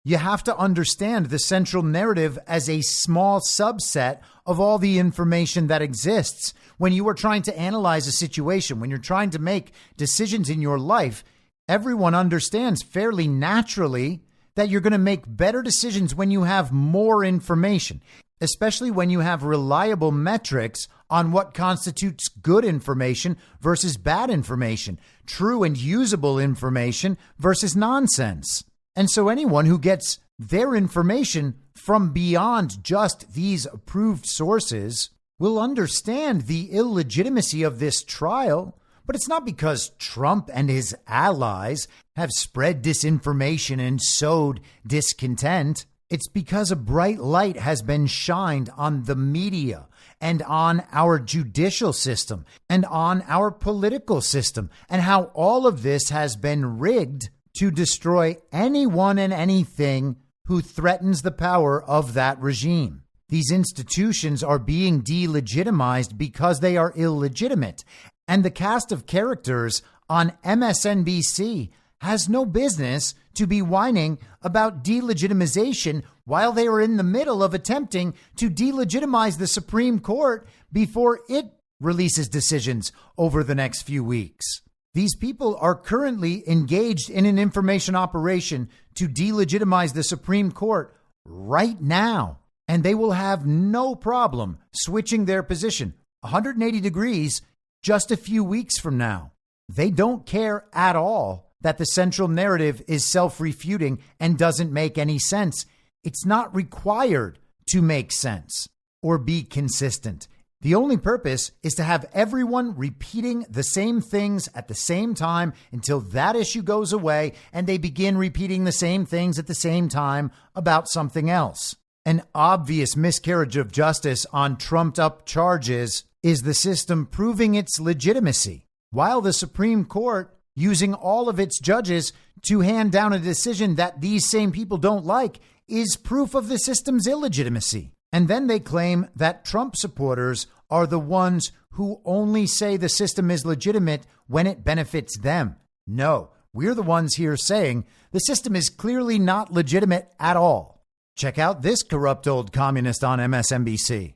You have to understand the central narrative as a small subset of all the information that exists. When you are trying to analyze a situation, when you're trying to make decisions in your life, everyone understands fairly naturally that you're going to make better decisions when you have more information, especially when you have reliable metrics on what constitutes good information versus bad information, true and usable information versus nonsense. And so anyone who gets their information from beyond just these approved sources will understand the illegitimacy of this trial. But it's not because Trump and his allies have spread disinformation and sowed discontent. It's because a bright light has been shined on the media and on our judicial system and on our political system, and how all of this has been rigged to destroy anyone and anything who threatens the power of that regime. These institutions are being delegitimized because they are illegitimate, and the cast of characters on MSNBC has no business to be whining about delegitimization while they are in the middle of attempting to delegitimize the Supreme Court before it releases decisions over the next few weeks. These people are currently engaged in an information operation to delegitimize the Supreme Court right now, and they will have no problem switching their position 180 degrees just a few weeks from now. They don't care at all that the central narrative is self-refuting and doesn't make any sense. It's not required to make sense or be consistent. The only purpose is to have everyone repeating the same things at the same time until that issue goes away and they begin repeating the same things at the same time about something else. An obvious miscarriage of justice on trumped-up charges is the system proving its legitimacy, while the Supreme Court using all of its judges to hand down a decision that these same people don't like is proof of the system's illegitimacy. And then they claim that Trump supporters are the ones who only say the system is legitimate when it benefits them. No, we're the ones here saying the system is clearly not legitimate at all. Check out this corrupt old communist on MSNBC.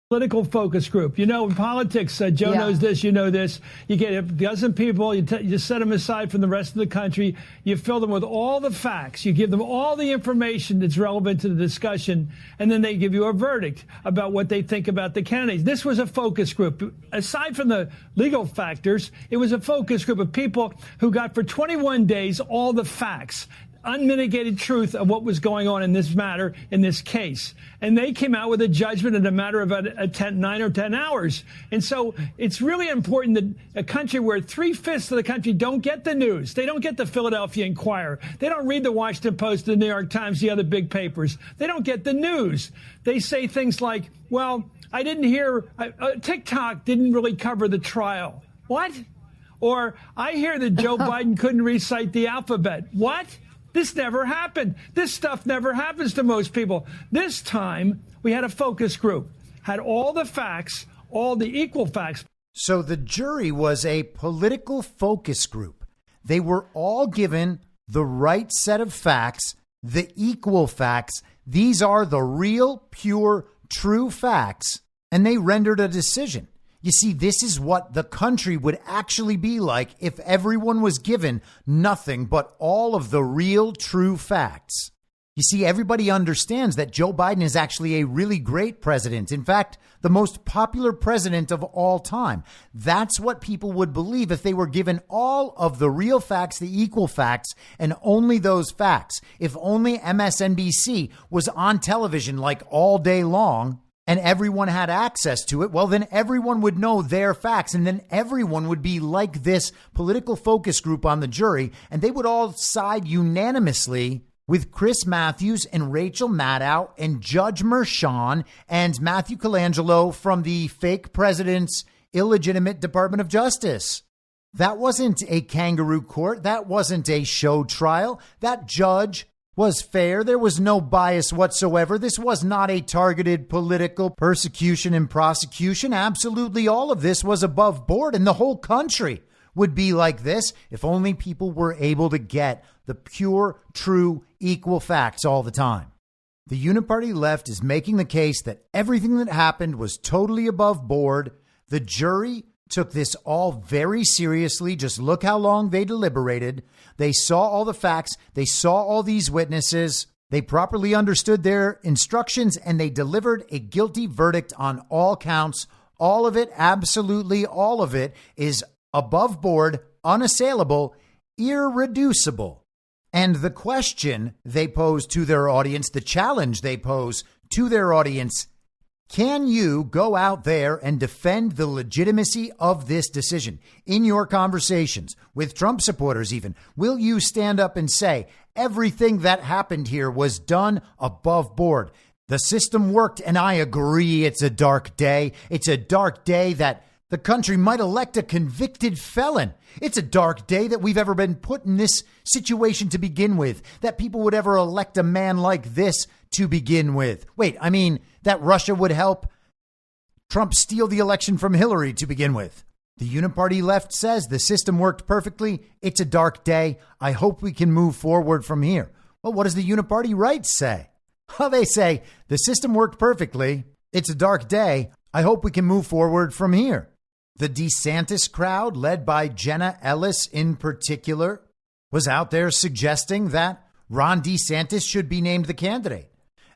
Political focus group. You know, in politics, Joe knows this, you know this. You get a dozen people, you set them aside from the rest of the country. You fill them with all the facts. You give them all the information that's relevant to the discussion, and then they give you a verdict about what they think about the candidates. This was a focus group. Aside from the legal factors, it was a focus group of people who got for 21 days all the facts, unmitigated truth of what was going on in this matter, in this case. And they came out with a judgment in a matter of 9 or 10 hours. And so it's really important that a country where 3/5 of the country don't get the news, they don't get the Philadelphia Inquirer, they don't read the Washington Post, the New York Times, the other big papers, they don't get the news. They say things like, well, I didn't hear, TikTok didn't really cover the trial. What? Or I hear that Joe Biden couldn't recite the alphabet. What? This never happened. This stuff never happens to most people. This time, we had a focus group, had all the facts, all the equal facts. So the jury was a political focus group. They were all given the right set of facts, the equal facts. These are the real, pure, true facts, and they rendered a decision. You see, this is what the country would actually be like if everyone was given nothing but all of the real, true facts. You see, everybody understands that Joe Biden is actually a really great president. In fact, the most popular president of all time. That's what people would believe if they were given all of the real facts, the equal facts, and only those facts. If only MSNBC was on television like all day long, and everyone had access to it, well, then everyone would know their facts, and then everyone would be like this political focus group on the jury, and they would all side unanimously with Chris Matthews and Rachel Maddow and Judge Merchan and Matthew Colangelo from the fake president's illegitimate Department of Justice. That wasn't a kangaroo court. That wasn't a show trial. That judge was fair. There was no bias whatsoever. This was not a targeted political persecution and prosecution. Absolutely all of this was above board, and the whole country would be like this if only people were able to get the pure, true, equal facts all the time. The uniparty left is making the case that everything that happened was totally above board. The jury took this all very seriously. Just look how long they deliberated. They saw all the facts. They saw all these witnesses. They properly understood their instructions, and they delivered a guilty verdict on all counts, All of it, absolutely all of it, is above board, unassailable, irreducible. And the question they pose to their audience, the challenge they pose to their audience, can you go out there and defend the legitimacy of this decision in your conversations with Trump supporters even? Will you stand up and say everything that happened here was done above board? The system worked, and I agree it's a dark day. It's a dark day that the country might elect a convicted felon. It's a dark day that we've ever been put in this situation to begin with, that people would ever elect a man like this to begin with. Wait, I mean, that Russia would help Trump steal the election from Hillary to begin with. The uniparty left says the system worked perfectly. It's a dark day. I hope we can move forward from here. Well, what does the uniparty right say? Well, they say the system worked perfectly. It's a dark day. I hope we can move forward from here. The DeSantis crowd, led by Jenna Ellis in particular, was out there suggesting that Ron DeSantis should be named the candidate.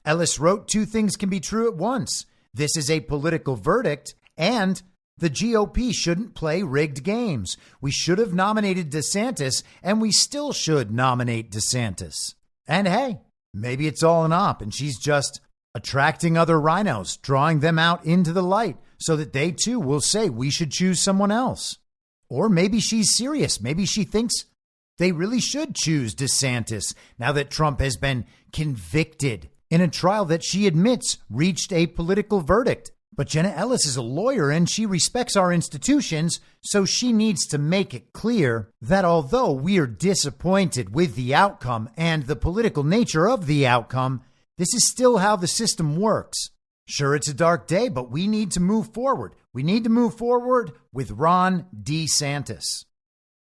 Ellis wrote, two things can be true at once. This is a political verdict, and the GOP shouldn't play rigged games. We should have nominated DeSantis, and we still should nominate DeSantis. And hey, maybe it's all an op, and she's just attracting other rhinos, drawing them out into the light so that they too will say we should choose someone else. Or maybe she's serious. Maybe she thinks they really should choose DeSantis now that Trump has been convicted in a trial that she admits reached a political verdict. But Jenna Ellis is a lawyer and she respects our institutions, so she needs to make it clear that although we are disappointed with the outcome and the political nature of the outcome, this is still how the system works. Sure, it's a dark day, but we need to move forward. We need to move forward with Ron DeSantis.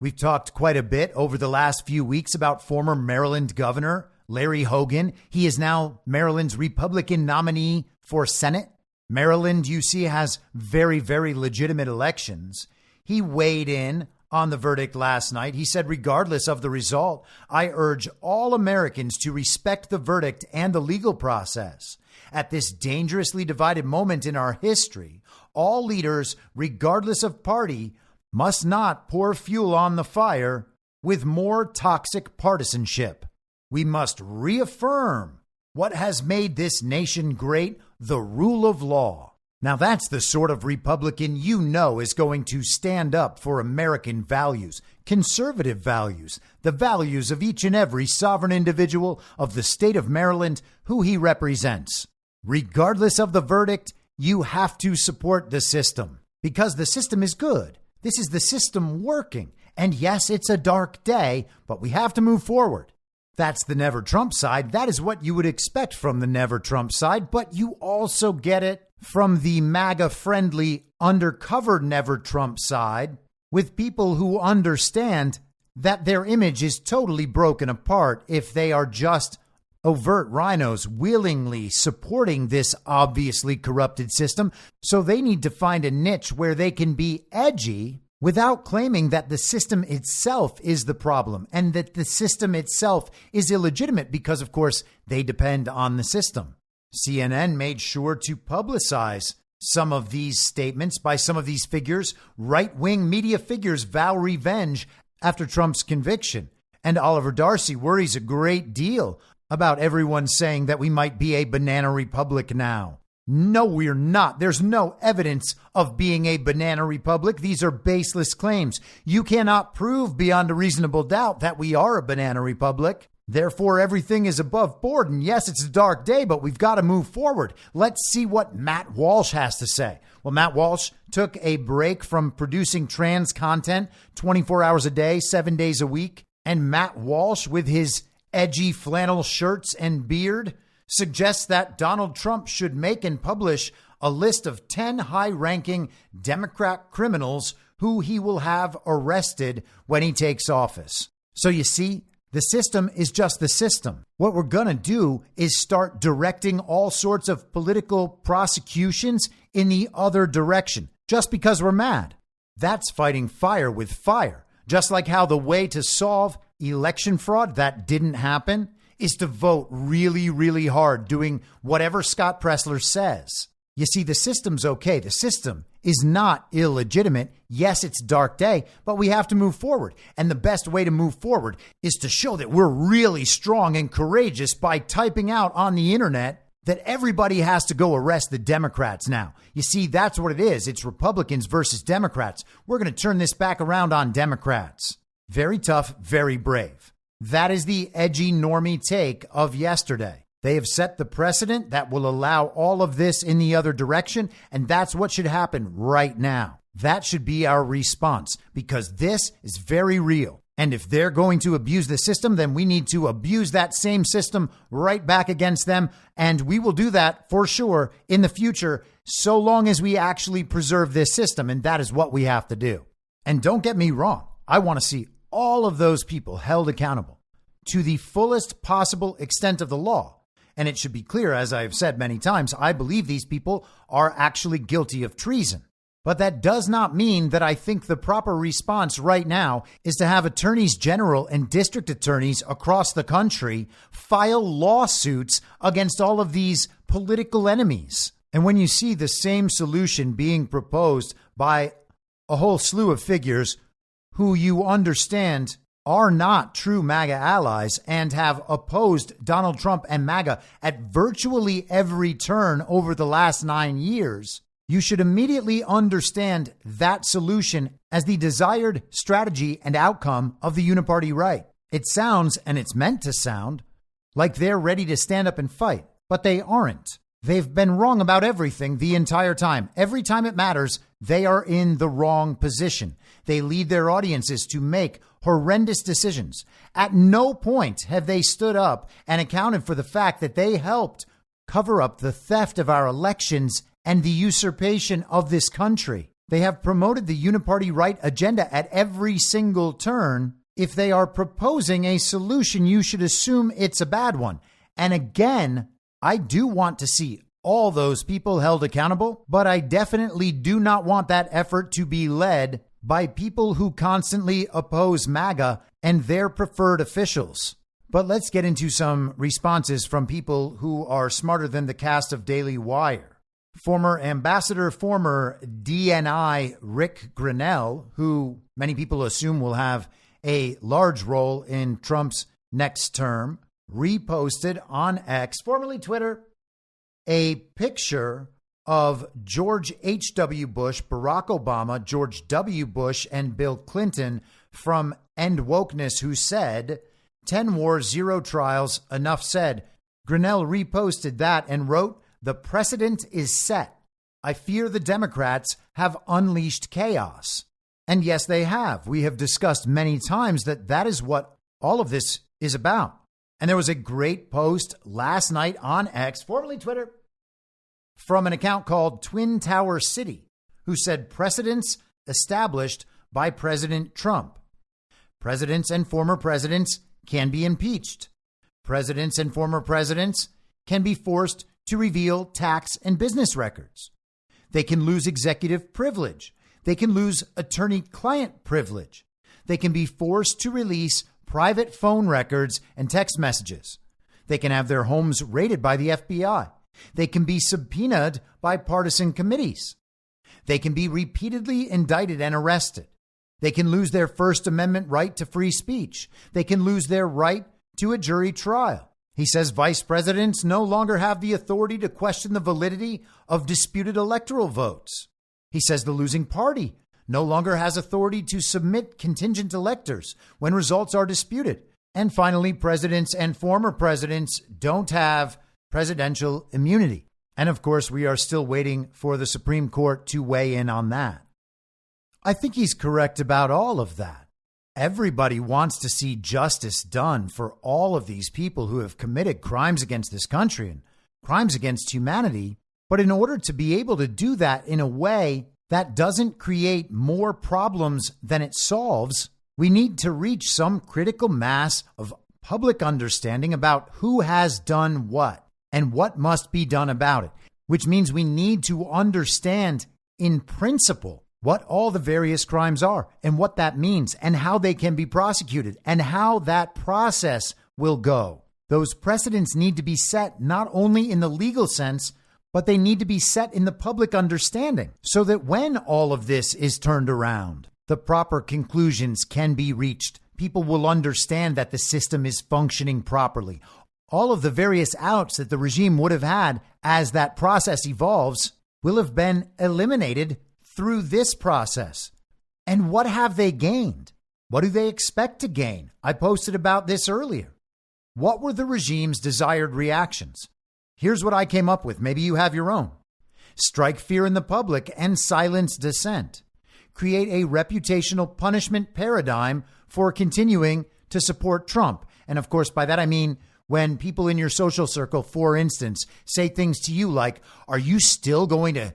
We've talked quite a bit over the last few weeks about former Maryland Governor Larry Hogan. He is now Maryland's Republican nominee for Senate. Maryland, you see, has very, very legitimate elections. He weighed in on the verdict last night. He said, regardless of the result, I urge all Americans to respect the verdict and the legal process. At this dangerously divided moment in our history, all leaders, regardless of party, must not pour fuel on the fire with more toxic partisanship. We must reaffirm what has made this nation great, the rule of law. Now that's the sort of Republican you know is going to stand up for American values, conservative values, the values of each and every sovereign individual of the state of Maryland who he represents. Regardless of the verdict, you have to support the system because the system is good. This is the system working. And yes, it's a dark day, but we have to move forward. That's the Never Trump side. That is what you would expect from the Never Trump side, but you also get it from the MAGA-friendly, undercover Never Trump side with people who understand that their image is totally broken apart if they are just overt rhinos willingly supporting this obviously corrupted system. So they need to find a niche where they can be edgy without claiming that the system itself is the problem and that the system itself is illegitimate because, of course, they depend on the system. CNN made sure to publicize some of these statements by some of these figures. Right-wing media figures vow revenge after Trump's conviction. And Oliver Darcy worries a great deal about everyone saying that we might be a banana republic now. No, we're not. There's no evidence of being a banana republic. These are baseless claims. You cannot prove beyond a reasonable doubt that we are a banana republic. Therefore, everything is above board. And yes, it's a dark day, but we've got to move forward. Let's see what Matt Walsh has to say. Well, Matt Walsh took a break from producing trans content 24 hours a day, 7 days a week. And Matt Walsh, with his edgy flannel shirts and beard, suggests that Donald Trump should make and publish a list of 10 high-ranking Democrat criminals who he will have arrested when he takes office. So you see, the system is just the system. What we're going to do is start directing all sorts of political prosecutions in the other direction, just because we're mad. That's fighting fire with fire. Just like how the way to solve election fraud that didn't happen is to vote really, really hard, doing whatever Scott Pressler says. You see, the system's okay. The system is not illegitimate. Yes, it's a dark day, but we have to move forward. And the best way to move forward is to show that we're really strong and courageous by typing out on the internet that everybody has to go arrest the Democrats now. You see, that's what it is. It's Republicans versus Democrats. We're going to turn this back around on Democrats. Very tough, very brave. That is the edgy normie take of yesterday. They have set the precedent that will allow all of this in the other direction, and that's what should happen right now. That should be our response, because this is very real. And if they're going to abuse the system, then we need to abuse that same system right back against them. And we will do that for sure in the future, so long as we actually preserve this system. And that is what we have to do. And don't get me wrong. I want to see all of those people held accountable to the fullest possible extent of the law. And it should be clear, as I've said many times, I believe these people are actually guilty of treason. But that does not mean that I think the proper response right now is to have attorneys general and district attorneys across the country file lawsuits against all of these political enemies. And when you see the same solution being proposed by a whole slew of figures who you understand are not true MAGA allies and have opposed Donald Trump and MAGA at virtually every turn over the last 9 years, you should immediately understand that solution as the desired strategy and outcome of the uniparty right. It sounds, and it's meant to sound, like they're ready to stand up and fight, but they aren't. They've been wrong about everything the entire time. Every time it matters, they are in the wrong position. They lead their audiences to make horrendous decisions. At no point have they stood up and accounted for the fact that they helped cover up the theft of our elections and the usurpation of this country. They have promoted the uniparty right agenda at every single turn. If they are proposing a solution, you should assume it's a bad one. And again, I do want to see all those people held accountable, but I definitely do not want that effort to be led by people who constantly oppose MAGA and their preferred officials. But let's get into some responses from people who are smarter than the cast of Daily Wire. Former ambassador, former DNI Rick Grinnell, who many people assume will have a large role in Trump's next term, reposted on X, formerly Twitter, a picture of George H.W. Bush, Barack Obama, George W. Bush, and Bill Clinton from End Wokeness, who said, 10 wars, 0 trials, enough said. Grinnell reposted that and wrote, the precedent is set. I fear the Democrats have unleashed chaos. And yes, they have. We have discussed many times that that is what all of this is about. And there was a great post last night on X, formerly Twitter, from an account called Twin Tower City, who said precedents established by President Trump. Presidents and former presidents can be impeached. Presidents and former presidents can be forced to reveal tax and business records. They can lose executive privilege. They can lose attorney-client privilege. They can be forced to release private phone records and text messages. They can have their homes raided by the FBI. They can be subpoenaed by partisan committees. They can be repeatedly indicted and arrested. They can lose their First Amendment right to free speech. They can lose their right to a jury trial. He says vice presidents no longer have the authority to question the validity of disputed electoral votes. He says the losing party no longer has authority to submit contingent electors when results are disputed. And finally, presidents and former presidents don't have presidential immunity. And of course, we are still waiting for the Supreme Court to weigh in on that. I think he's correct about all of that. Everybody wants to see justice done for all of these people who have committed crimes against this country and crimes against humanity. But in order to be able to do that in a way that doesn't create more problems than it solves, we need to reach some critical mass of public understanding about who has done what and what must be done about it, which means we need to understand in principle what all the various crimes are and what that means and how they can be prosecuted and how that process will go. Those precedents need to be set not only in the legal sense, but they need to be set in the public understanding so that when all of this is turned around, the proper conclusions can be reached. People will understand that the system is functioning properly. All of the various outs that the regime would have had as that process evolves will have been eliminated through this process. And what have they gained? What do they expect to gain? I posted about this earlier. What were the regime's desired reactions? Here's what I came up with. Maybe you have your own. Strike fear in the public and silence dissent. Create a reputational punishment paradigm for continuing to support Trump. And of course, by that I mean when people in your social circle, for instance, say things to you like, are you still going to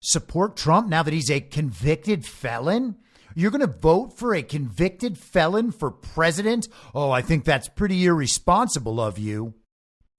support Trump now that he's a convicted felon? You're going to vote for a convicted felon for president? Oh, I think that's pretty irresponsible of you.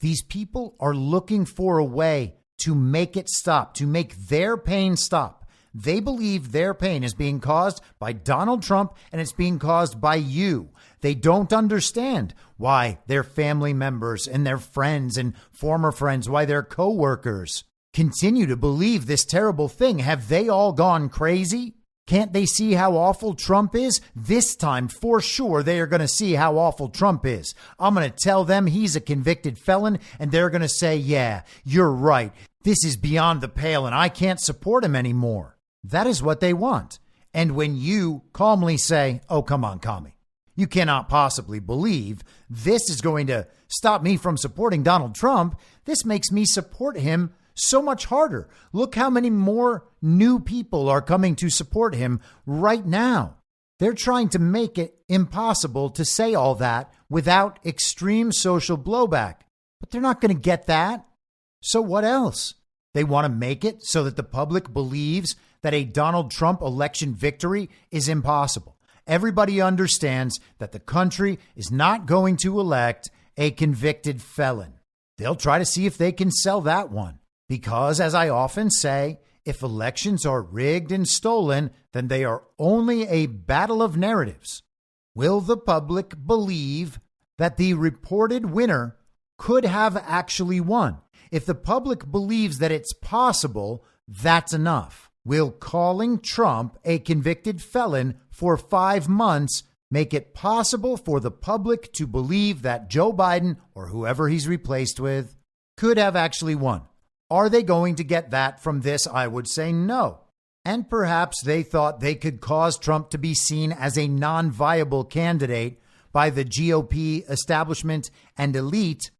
These people are looking for a way to make it stop, to make their pain stop. They believe their pain is being caused by Donald Trump and it's being caused by you. They don't understand why their family members and their friends and former friends, why their coworkers continue to believe this terrible thing. Have they all gone crazy? Can't they see how awful Trump is? This time, for sure, they are going to see how awful Trump is. I'm going to tell them he's a convicted felon, and they're going to say, yeah, you're right. This is beyond the pale, and I can't support him anymore. That is what they want. And when you calmly say, oh, come on, Kami, you cannot possibly believe this is going to stop me from supporting Donald Trump, this makes me support him so much harder. Look how many more new people are coming to support him right now. They're trying to make it impossible to say all that without extreme social blowback. But they're not going to get that. So what else? They want to make it so that the public believes that a Donald Trump election victory is impossible. Everybody understands that the country is not going to elect a convicted felon. They'll try to see if they can sell that one. Because, as I often say, if elections are rigged and stolen, then they are only a battle of narratives. Will the public believe that the reported winner could have actually won? If the public believes that it's possible, that's enough. Will calling Trump a convicted felon for 5 months make it possible for the public to believe that Joe Biden, or whoever he's replaced with, could have actually won? Are they going to get that from this? I would say no. And perhaps they thought they could cause Trump to be seen as a non-viable candidate by the GOP establishment and elite,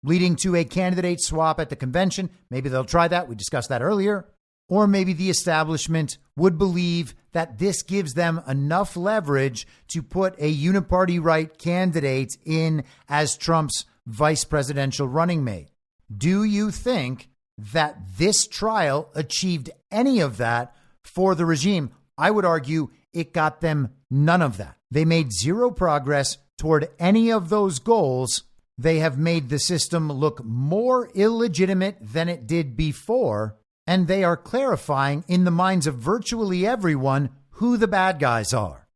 leading to a candidate swap at the convention. Maybe they'll try that. We discussed that earlier. Or maybe the establishment would believe that this gives them enough leverage to put a uniparty right candidate in as Trump's vice presidential running mate. Do you think that this trial achieved any of that for the regime? I would argue it got them none of that. They made zero progress toward any of those goals. They have made the system look more illegitimate than it did before, and they are clarifying in the minds of virtually everyone who the bad guys are.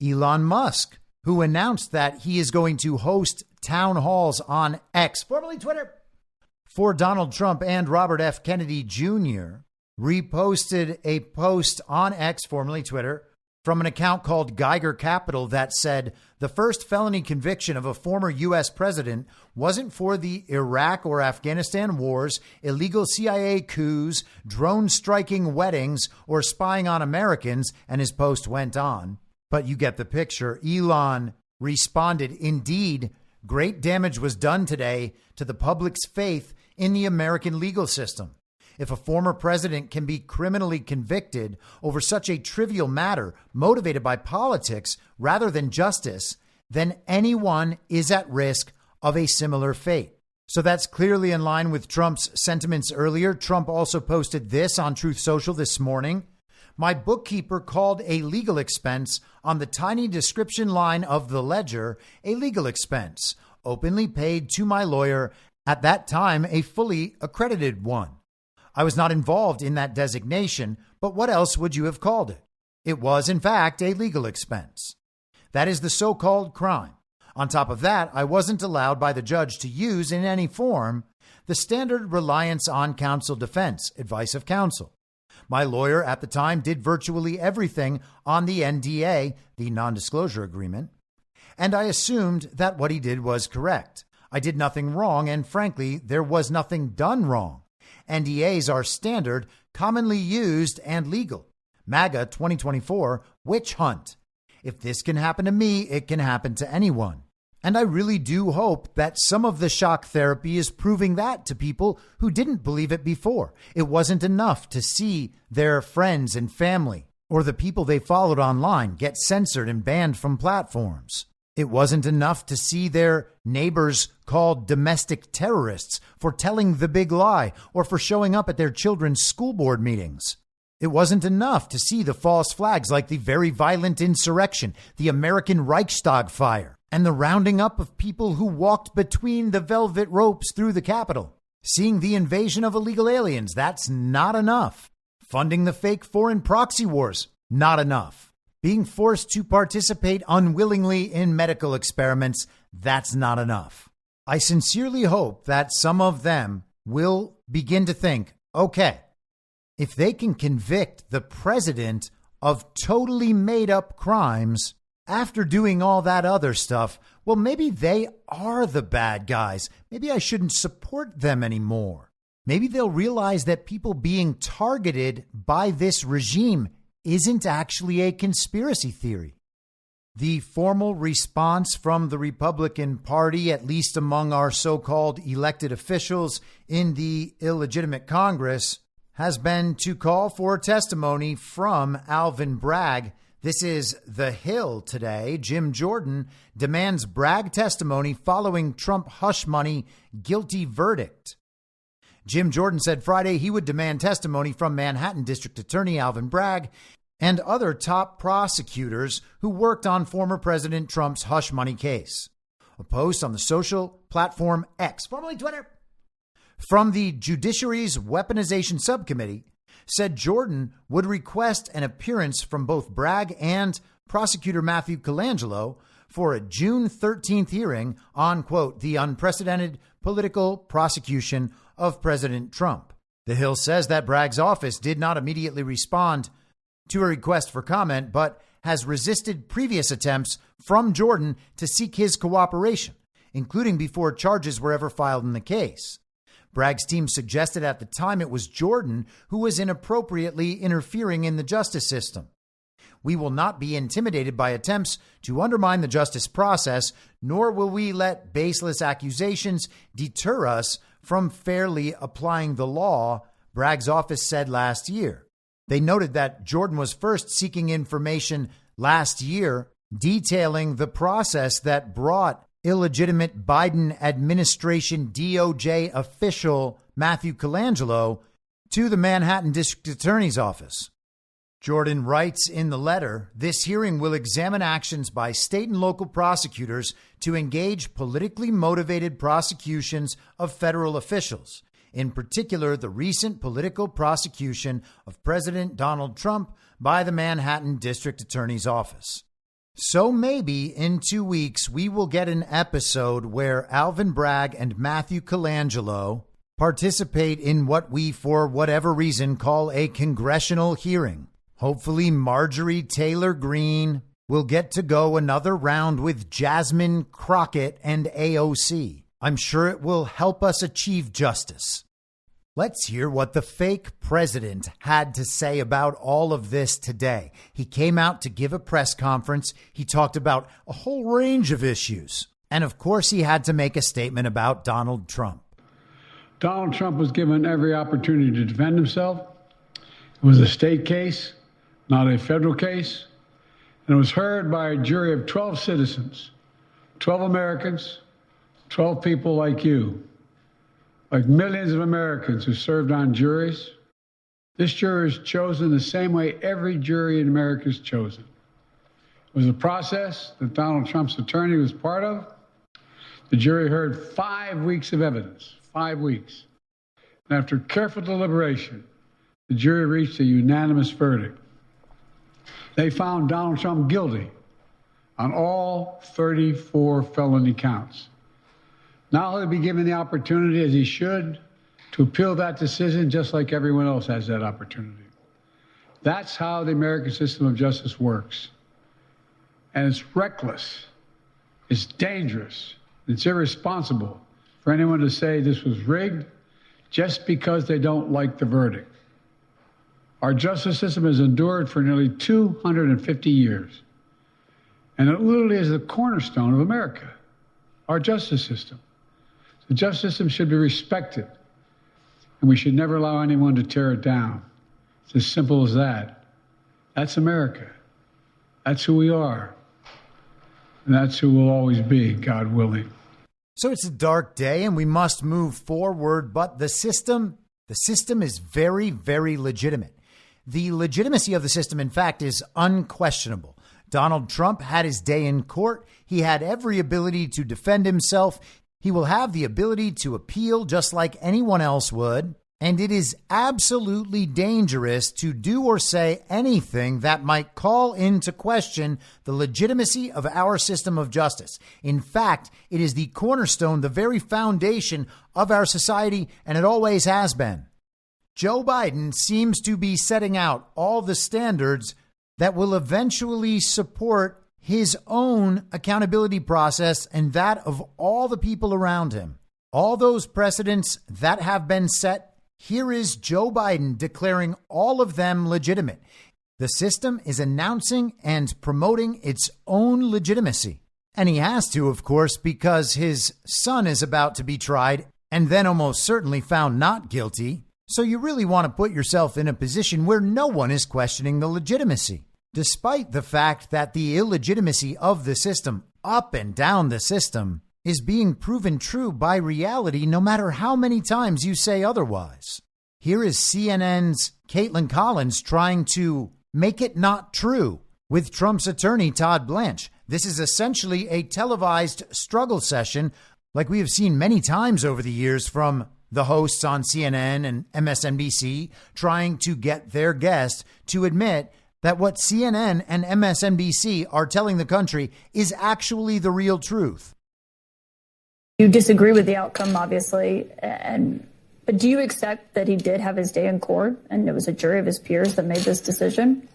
Elon Musk, who announced that he is going to host town halls on X, formerly Twitter, for Donald Trump and Robert F. Kennedy Jr., reposted a post on X, formerly Twitter, from an account called Geiger Capital that said the first felony conviction of a former U.S. president wasn't for the Iraq or Afghanistan wars, illegal CIA coups, drone striking weddings, or spying on Americans, and his post went on. But you get the picture. Elon responded, indeed, great damage was done today to the public's faith in the American legal system. If a former president can be criminally convicted over such a trivial matter motivated by politics rather than justice, then anyone is at risk of a similar fate. So that's clearly in line with Trump's sentiments earlier. Trump also posted this on Truth Social this morning. My bookkeeper called a legal expense on the tiny description line of the ledger a legal expense, openly paid to my lawyer, at that time a fully accredited one. I was not involved in that designation, but what else would you have called it? It was, in fact, a legal expense. That is the so-called crime. On top of that, I wasn't allowed by the judge to use in any form the standard reliance on counsel defense, advice of counsel. My lawyer at the time did virtually everything on the NDA, the non-disclosure agreement, and I assumed that what he did was correct. I did nothing wrong, and frankly, there was nothing done wrong. NDAs are standard, commonly used, and legal. MAGA 2024, witch hunt. If this can happen to me, it can happen to anyone. And I really do hope that some of the shock therapy is proving that to people who didn't believe it before. It wasn't enough to see their friends and family or the people they followed online get censored and banned from platforms. It wasn't enough to see their neighbors called domestic terrorists for telling the big lie or for showing up at their children's school board meetings. It wasn't enough to see the false flags like the very violent insurrection, the American Reichstag fire, and the rounding up of people who walked between the velvet ropes through the Capitol. Seeing the invasion of illegal aliens, that's not enough. Funding the fake foreign proxy wars, not enough. Being forced to participate unwillingly in medical experiments, that's not enough. I sincerely hope that some of them will begin to think, okay, if they can convict the president of totally made up crimes after doing all that other stuff, well, maybe they are the bad guys. Maybe I shouldn't support them anymore. Maybe they'll realize that people being targeted by this regime isn't actually a conspiracy theory. The formal response from the Republican Party, at least among our so-called elected officials in the illegitimate Congress, has been to call for testimony from Alvin Bragg. This is The Hill today. Jim Jordan demands Bragg testimony following Trump hush money guilty verdict. Jim Jordan said Friday he would demand testimony from Manhattan District Attorney Alvin Bragg and other top prosecutors who worked on former President Trump's hush money case. A post on the social platform X, formerly Twitter, from the Judiciary's Weaponization Subcommittee said Jordan would request an appearance from both Bragg and prosecutor Matthew Colangelo for a June 13th hearing on, quote, the unprecedented political prosecution of President Trump. The Hill says that Bragg's office did not immediately respond to a request for comment, but has resisted previous attempts from Jordan to seek his cooperation, including before charges were ever filed in the case. Bragg's team suggested at the time it was Jordan who was inappropriately interfering in the justice system. We will not be intimidated by attempts to undermine the justice process, nor will we let baseless accusations deter us from fairly applying the law, Bragg's office said last year. They noted that Jordan was first seeking information last year detailing the process that brought illegitimate Biden administration DOJ official Matthew Colangelo to the Manhattan District Attorney's office. Jordan writes in the letter, this hearing will examine actions by state and local prosecutors to engage politically motivated prosecutions of federal officials, in particular the recent political prosecution of President Donald Trump by the Manhattan District Attorney's office. So maybe in 2 weeks we will get an episode where Alvin Bragg and Matthew Colangelo participate in what we, for whatever reason, call a congressional hearing. Hopefully Marjorie Taylor Greene will get to go another round with Jasmine Crockett and AOC. I'm sure it will help us achieve justice. Let's hear what the fake president had to say about all of this today. He came out to give a press conference. He talked about a whole range of issues. And of course, he had to make a statement about Donald Trump. Donald Trump was given every opportunity to defend himself. It was a state case, not a federal case. And it was heard by a jury of 12 citizens, 12 Americans, 12 people like you. Like millions of Americans who served on juries, this jury is chosen the same way every jury in America is chosen. It was a process that Donald Trump's attorney was part of. The jury heard 5 weeks of evidence, 5 weeks. And after careful deliberation, the jury reached a unanimous verdict. They found Donald Trump guilty on all 34 felony counts. Now he'll be given the opportunity, as he should, to appeal that decision just like everyone else has that opportunity. That's how the American system of justice works. And it's reckless, it's dangerous, it's irresponsible for anyone to say this was rigged just because they don't like the verdict. Our justice system has endured for nearly 250 years. And it literally is the cornerstone of America, our justice system. The justice system should be respected, and we should never allow anyone to tear it down. It's as simple as that. That's America. That's who we are. And that's who we'll always be, God willing. So it's a dark day and we must move forward, but the system is very, very legitimate. The legitimacy of the system, in fact, is unquestionable. Donald Trump had his day in court. He had every ability to defend himself. He will have the ability to appeal just like anyone else would. And it is absolutely dangerous to do or say anything that might call into question the legitimacy of our system of justice. In fact, it is the cornerstone, the very foundation of our society, and it always has been. Joe Biden seems to be setting out all the standards that will eventually support his own accountability process and that of all the people around him. All those precedents that have been set, here is Joe Biden declaring all of them legitimate. The system is announcing and promoting its own legitimacy. And he has to, of course, because his son is about to be tried and then almost certainly found not guilty. So you really want to put yourself in a position where no one is questioning the legitimacy. Despite the fact that the illegitimacy of the system, up and down the system, is being proven true by reality no matter how many times you say otherwise. Here is CNN's Caitlin Collins trying to make it not true with Trump's attorney, Todd Blanche. This is essentially a televised struggle session like we have seen many times over the years from the hosts on CNN and MSNBC trying to get their guests to admit that what CNN and MSNBC are telling the country is actually the real truth. You disagree with the outcome, obviously, but do you accept that he did have his day in court and it was a jury of his peers that made this decision?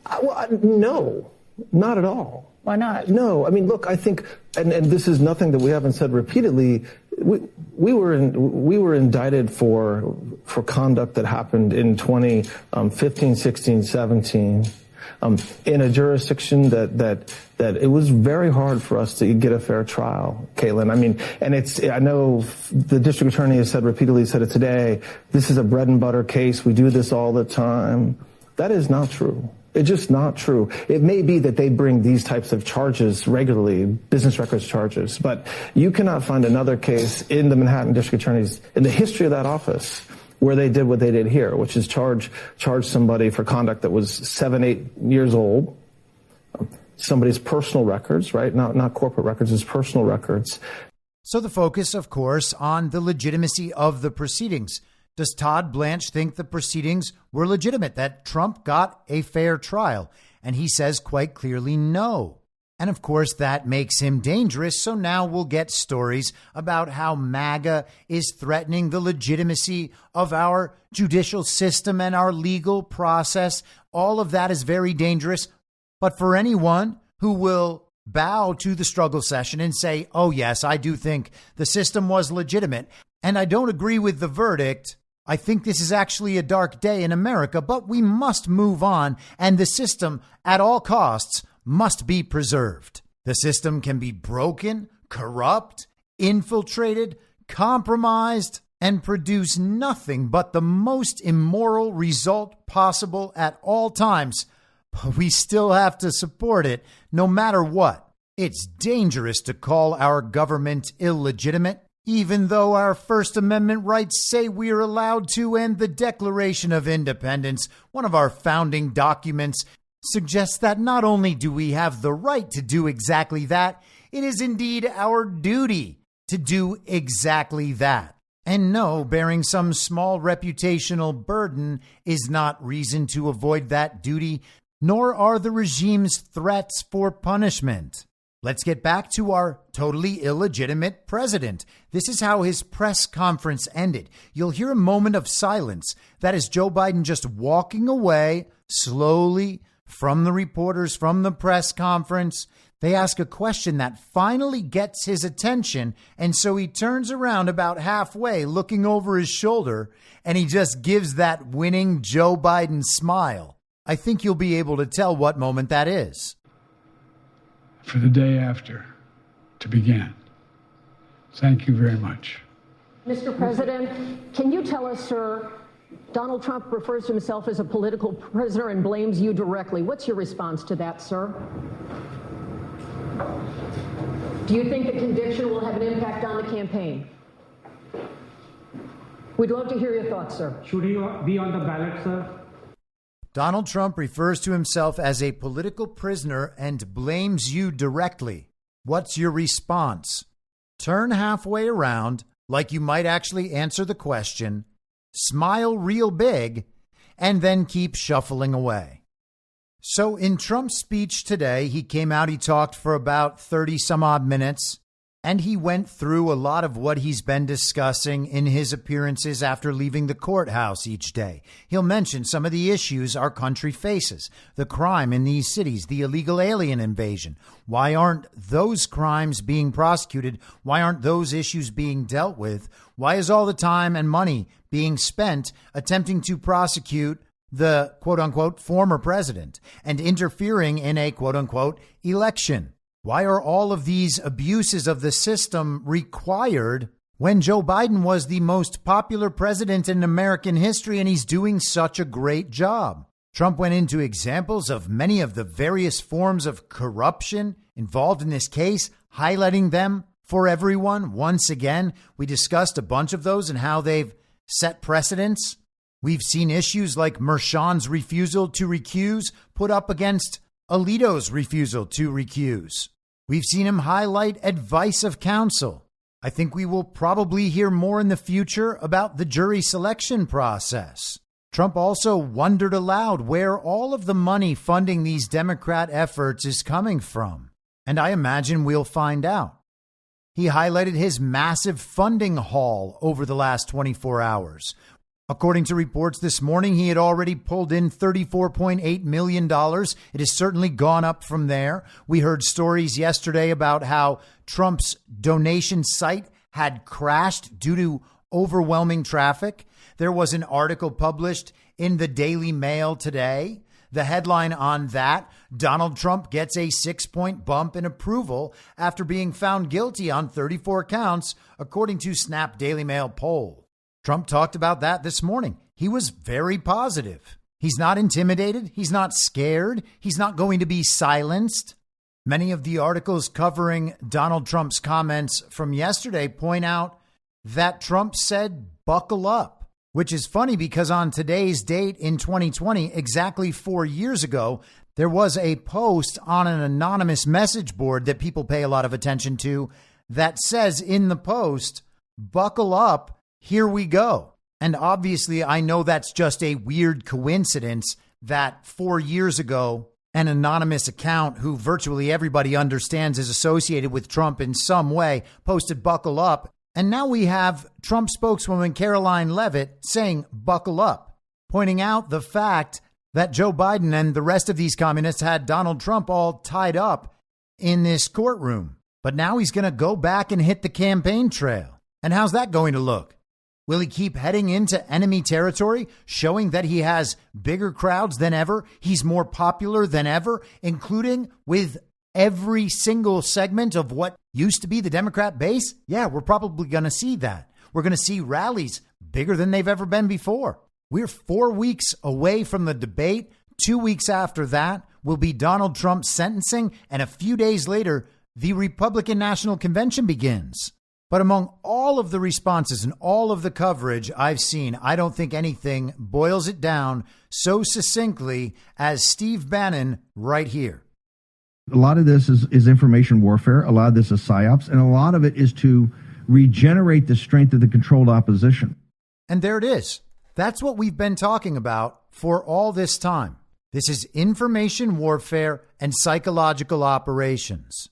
No, not at all. Why not? No, I mean, look, I think, and this is nothing that we haven't said repeatedly. We were indicted for conduct that happened in 2015, 16, 17. In a jurisdiction that it was very hard for us to get a fair trial, Caitlin. I mean, and I know the district attorney has said repeatedly, said it today, this is a bread and butter case. We do this all the time. That is not true. It's just not true. It may be that they bring these types of charges regularly, business records charges, but you cannot find another case in the Manhattan district attorney's, in the history of that office, where they did what they did here, which is charge somebody for conduct that was 7-8 years old, somebody's personal records, right? Not corporate records, it's personal records. So the focus, of course, on the legitimacy of the proceedings. Does Todd Blanche think the proceedings were legitimate, that Trump got a fair trial? And he says quite clearly no. And of course, that makes him dangerous. So now we'll get stories about how MAGA is threatening the legitimacy of our judicial system and our legal process. All of that is very dangerous. But for anyone who will bow to the struggle session and say, oh, yes, I do think the system was legitimate, and I don't agree with the verdict, I think this is actually a dark day in America, but we must move on, and the system, at all costs, must be preserved. The system can be broken, corrupt, infiltrated, compromised, and produce nothing but the most immoral result possible at all times. But we still have to support it no matter what. It's dangerous to call our government illegitimate, even though our First Amendment rights say we're allowed to, and the Declaration of Independence, one of our founding documents, suggests that not only do we have the right to do exactly that, it is indeed our duty to do exactly that. And no, bearing some small reputational burden is not reason to avoid that duty, nor are the regime's threats for punishment. Let's get back to our totally illegitimate president. This is how his press conference ended. You'll hear a moment of silence. That is Joe Biden just walking away slowly from the reporters, from the press conference. They ask a question that finally gets his attention, and so he turns around about halfway, looking over his shoulder, and he just gives that winning Joe Biden smile. I think you'll be able to tell what moment that is. For the day after to begin. Thank you very much. Mr. President, can you tell us, sir, Donald Trump refers to himself as a political prisoner and blames you directly. What's your response to that, sir? Do you think the conviction will have an impact on the campaign? We'd love to hear your thoughts, sir. Should he be on the ballot, sir? Donald Trump refers to himself as a political prisoner and blames you directly. What's your response? Turn halfway around, like you might actually answer the question, smile real big, and then keep shuffling away. So in Trump's speech today, he came out, he talked for about 30 some odd minutes, and he went through a lot of what he's been discussing in his appearances after leaving the courthouse each day. He'll mention some of the issues our country faces, the crime in these cities, the illegal alien invasion. Why aren't those crimes being prosecuted? Why aren't those issues being dealt with? Why is all the time and money being spent attempting to prosecute the quote unquote former president and interfering in a quote unquote election? Why are all of these abuses of the system required when Joe Biden was the most popular president in American history and he's doing such a great job? Trump went into examples of many of the various forms of corruption involved in this case, highlighting them for everyone. Once again, we discussed a bunch of those and how they've set precedents. We've seen issues like Merchan's refusal to recuse put up against Alito's refusal to recuse. We've seen him highlight advice of counsel. I think we will probably hear more in the future about the jury selection process. Trump also wondered aloud where all of the money funding these Democrat efforts is coming from. And I imagine we'll find out. He highlighted his massive funding haul over the last 24 hours. According to reports this morning, he had already pulled in $34.8 million. It has certainly gone up from there. We heard stories yesterday about how Trump's donation site had crashed due to overwhelming traffic. There was an article published in the Daily Mail today. The headline on that, Donald Trump gets a 6-point bump in approval after being found guilty on 34 counts, according to Snap Daily Mail poll. Trump talked about that this morning. He was very positive. He's not intimidated. He's not scared. He's not going to be silenced. Many of the articles covering Donald Trump's comments from yesterday point out that Trump said, buckle up, which is funny because on today's date in 2020, exactly 4 years ago, there was a post on an anonymous message board that people pay a lot of attention to that says in the post, buckle up. Here we go. And obviously, I know that's just a weird coincidence that 4 years ago, an anonymous account who virtually everybody understands is associated with Trump in some way posted buckle up. And now we have Trump spokeswoman Caroline Leavitt saying buckle up, pointing out the fact that Joe Biden and the rest of these communists had Donald Trump all tied up in this courtroom. But now he's going to go back and hit the campaign trail. And how's that going to look? Will he keep heading into enemy territory, showing that he has bigger crowds than ever? He's more popular than ever, including with every single segment of what used to be the Democrat base? Yeah, we're probably going to see that. We're going to see rallies bigger than they've ever been before. We're 4 weeks away from the debate. 2 weeks after that will be Donald Trump's sentencing. And a few days later, the Republican National Convention begins. But among all of the responses and all of the coverage I've seen, I don't think anything boils it down so succinctly as Steve Bannon right here. A lot of this is information warfare. A lot of this is psyops. And a lot of it is to regenerate the strength of the controlled opposition. And there it is. That's what we've been talking about for all this time. This is information warfare and psychological operations.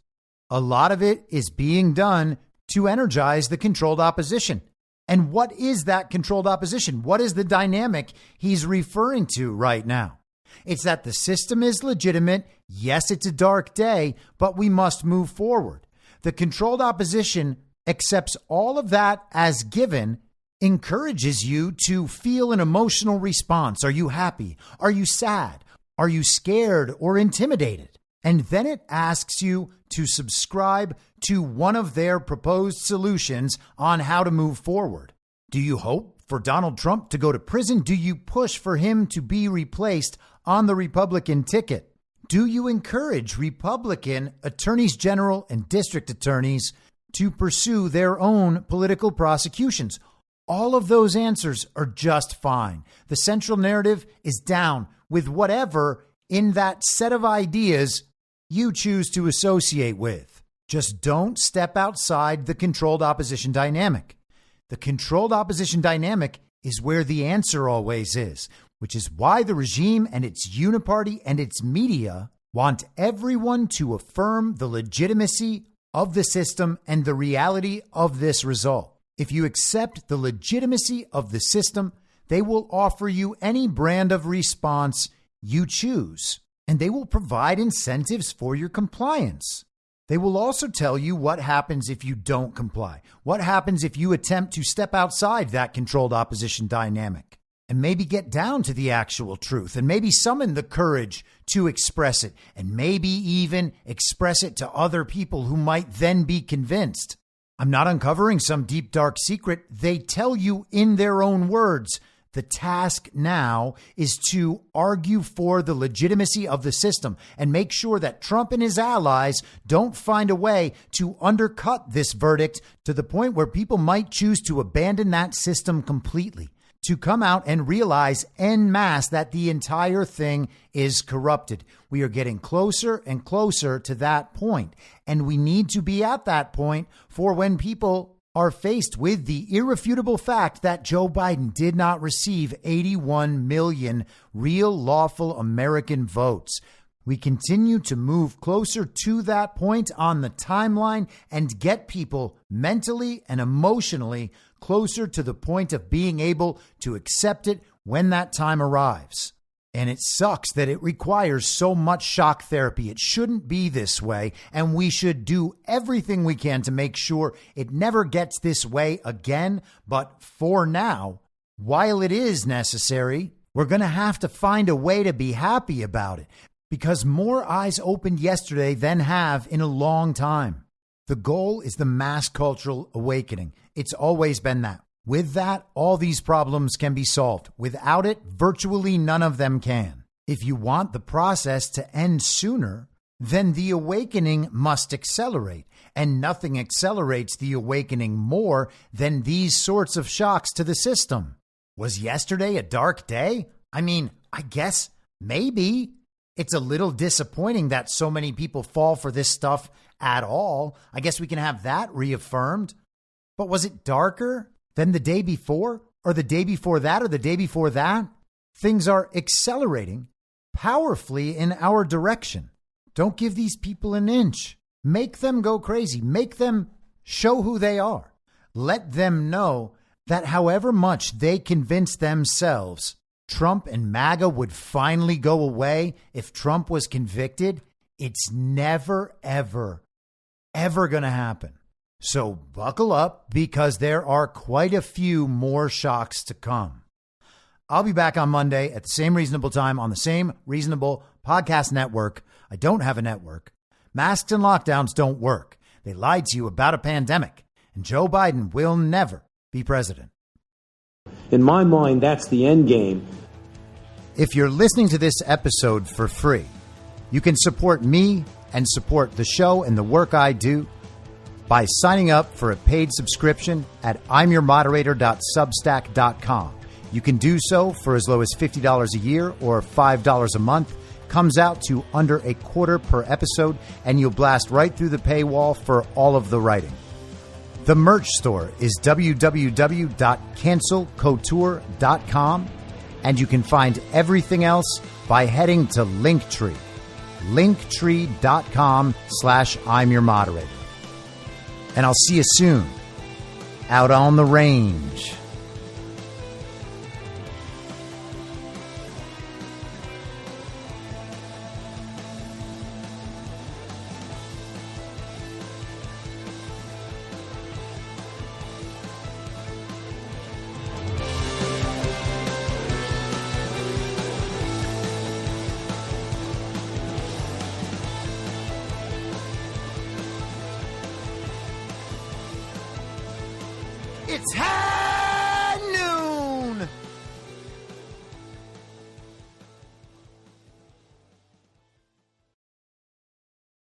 A lot of it is being done to energize the controlled opposition. And what is that controlled opposition? What is the dynamic he's referring to right now? It's that the system is legitimate. Yes, it's a dark day, but we must move forward. The controlled opposition accepts all of that as given, encourages you to feel an emotional response. Are you happy? Are you sad? Are you scared or intimidated? And then it asks you to subscribe to one of their proposed solutions on how to move forward. Do you hope for Donald Trump to go to prison? Do you push for him to be replaced on the Republican ticket? Do you encourage Republican attorneys general and district attorneys to pursue their own political prosecutions? All of those answers are just fine. The central narrative is down with whatever in that set of ideas you choose to associate with. Just don't step outside the controlled opposition dynamic. The controlled opposition dynamic is where the answer always is, which is why the regime and its uniparty and its media want everyone to affirm the legitimacy of the system and the reality of this result. If you accept the legitimacy of the system, they will offer you any brand of response you choose, and they will provide incentives for your compliance. They will also tell you what happens if you don't comply, what happens if you attempt to step outside that controlled opposition dynamic, and maybe get down to the actual truth, and maybe summon the courage to express it, and maybe even express it to other people who might then be convinced. I'm not uncovering some deep, dark secret. They tell you in their own words. The task now is to argue for the legitimacy of the system and make sure that Trump and his allies don't find a way to undercut this verdict to the point where people might choose to abandon that system completely, to come out and realize en masse that the entire thing is corrupted. We are getting closer and closer to that point, and we need to be at that point for when people are faced with the irrefutable fact that Joe Biden did not receive 81 million real lawful American votes. We continue to move closer to that point on the timeline and get people mentally and emotionally closer to the point of being able to accept it when that time arrives. And it sucks that it requires so much shock therapy. It shouldn't be this way, and we should do everything we can to make sure it never gets this way again. But for now, while it is necessary, we're going to have to find a way to be happy about it, because more eyes opened yesterday than have in a long time. The goal is the mass cultural awakening. It's always been that. With that, all these problems can be solved. Without it, virtually none of them can. If you want the process to end sooner, then the awakening must accelerate. And nothing accelerates the awakening more than these sorts of shocks to the system. Was yesterday a dark day? I mean, I guess maybe. It's a little disappointing that so many people fall for this stuff at all. I guess we can have that reaffirmed. But was it darker than the day before, or the day before that, or the day before that? Things are accelerating powerfully in our direction. Don't give these people an inch. Make them go crazy. Make them show who they are. Let them know that however much they convince themselves Trump and MAGA would finally go away if Trump was convicted, it's never, ever, ever going to happen. So buckle up, because there are quite a few more shocks to come. I'll be back on Monday at the same reasonable time on the same reasonable podcast network. I don't have a network. Masks and lockdowns don't work. They lied to you about a pandemic, and Joe Biden will never be president. In my mind, that's the end game. If you're listening to this episode for free, you can support me and support the show and the work I do by signing up for a paid subscription at imyourmoderator.substack.com. You can do so for as low as $50 a year or $5 a month. Comes out to under $0.25 per episode, and you'll blast right through the paywall for all of the writing. The merch store is www.cancelcouture.com, and you can find everything else by heading to Linktree. linktree.com/I'mYourModerator. And I'll see you soon out on the range. It's happening!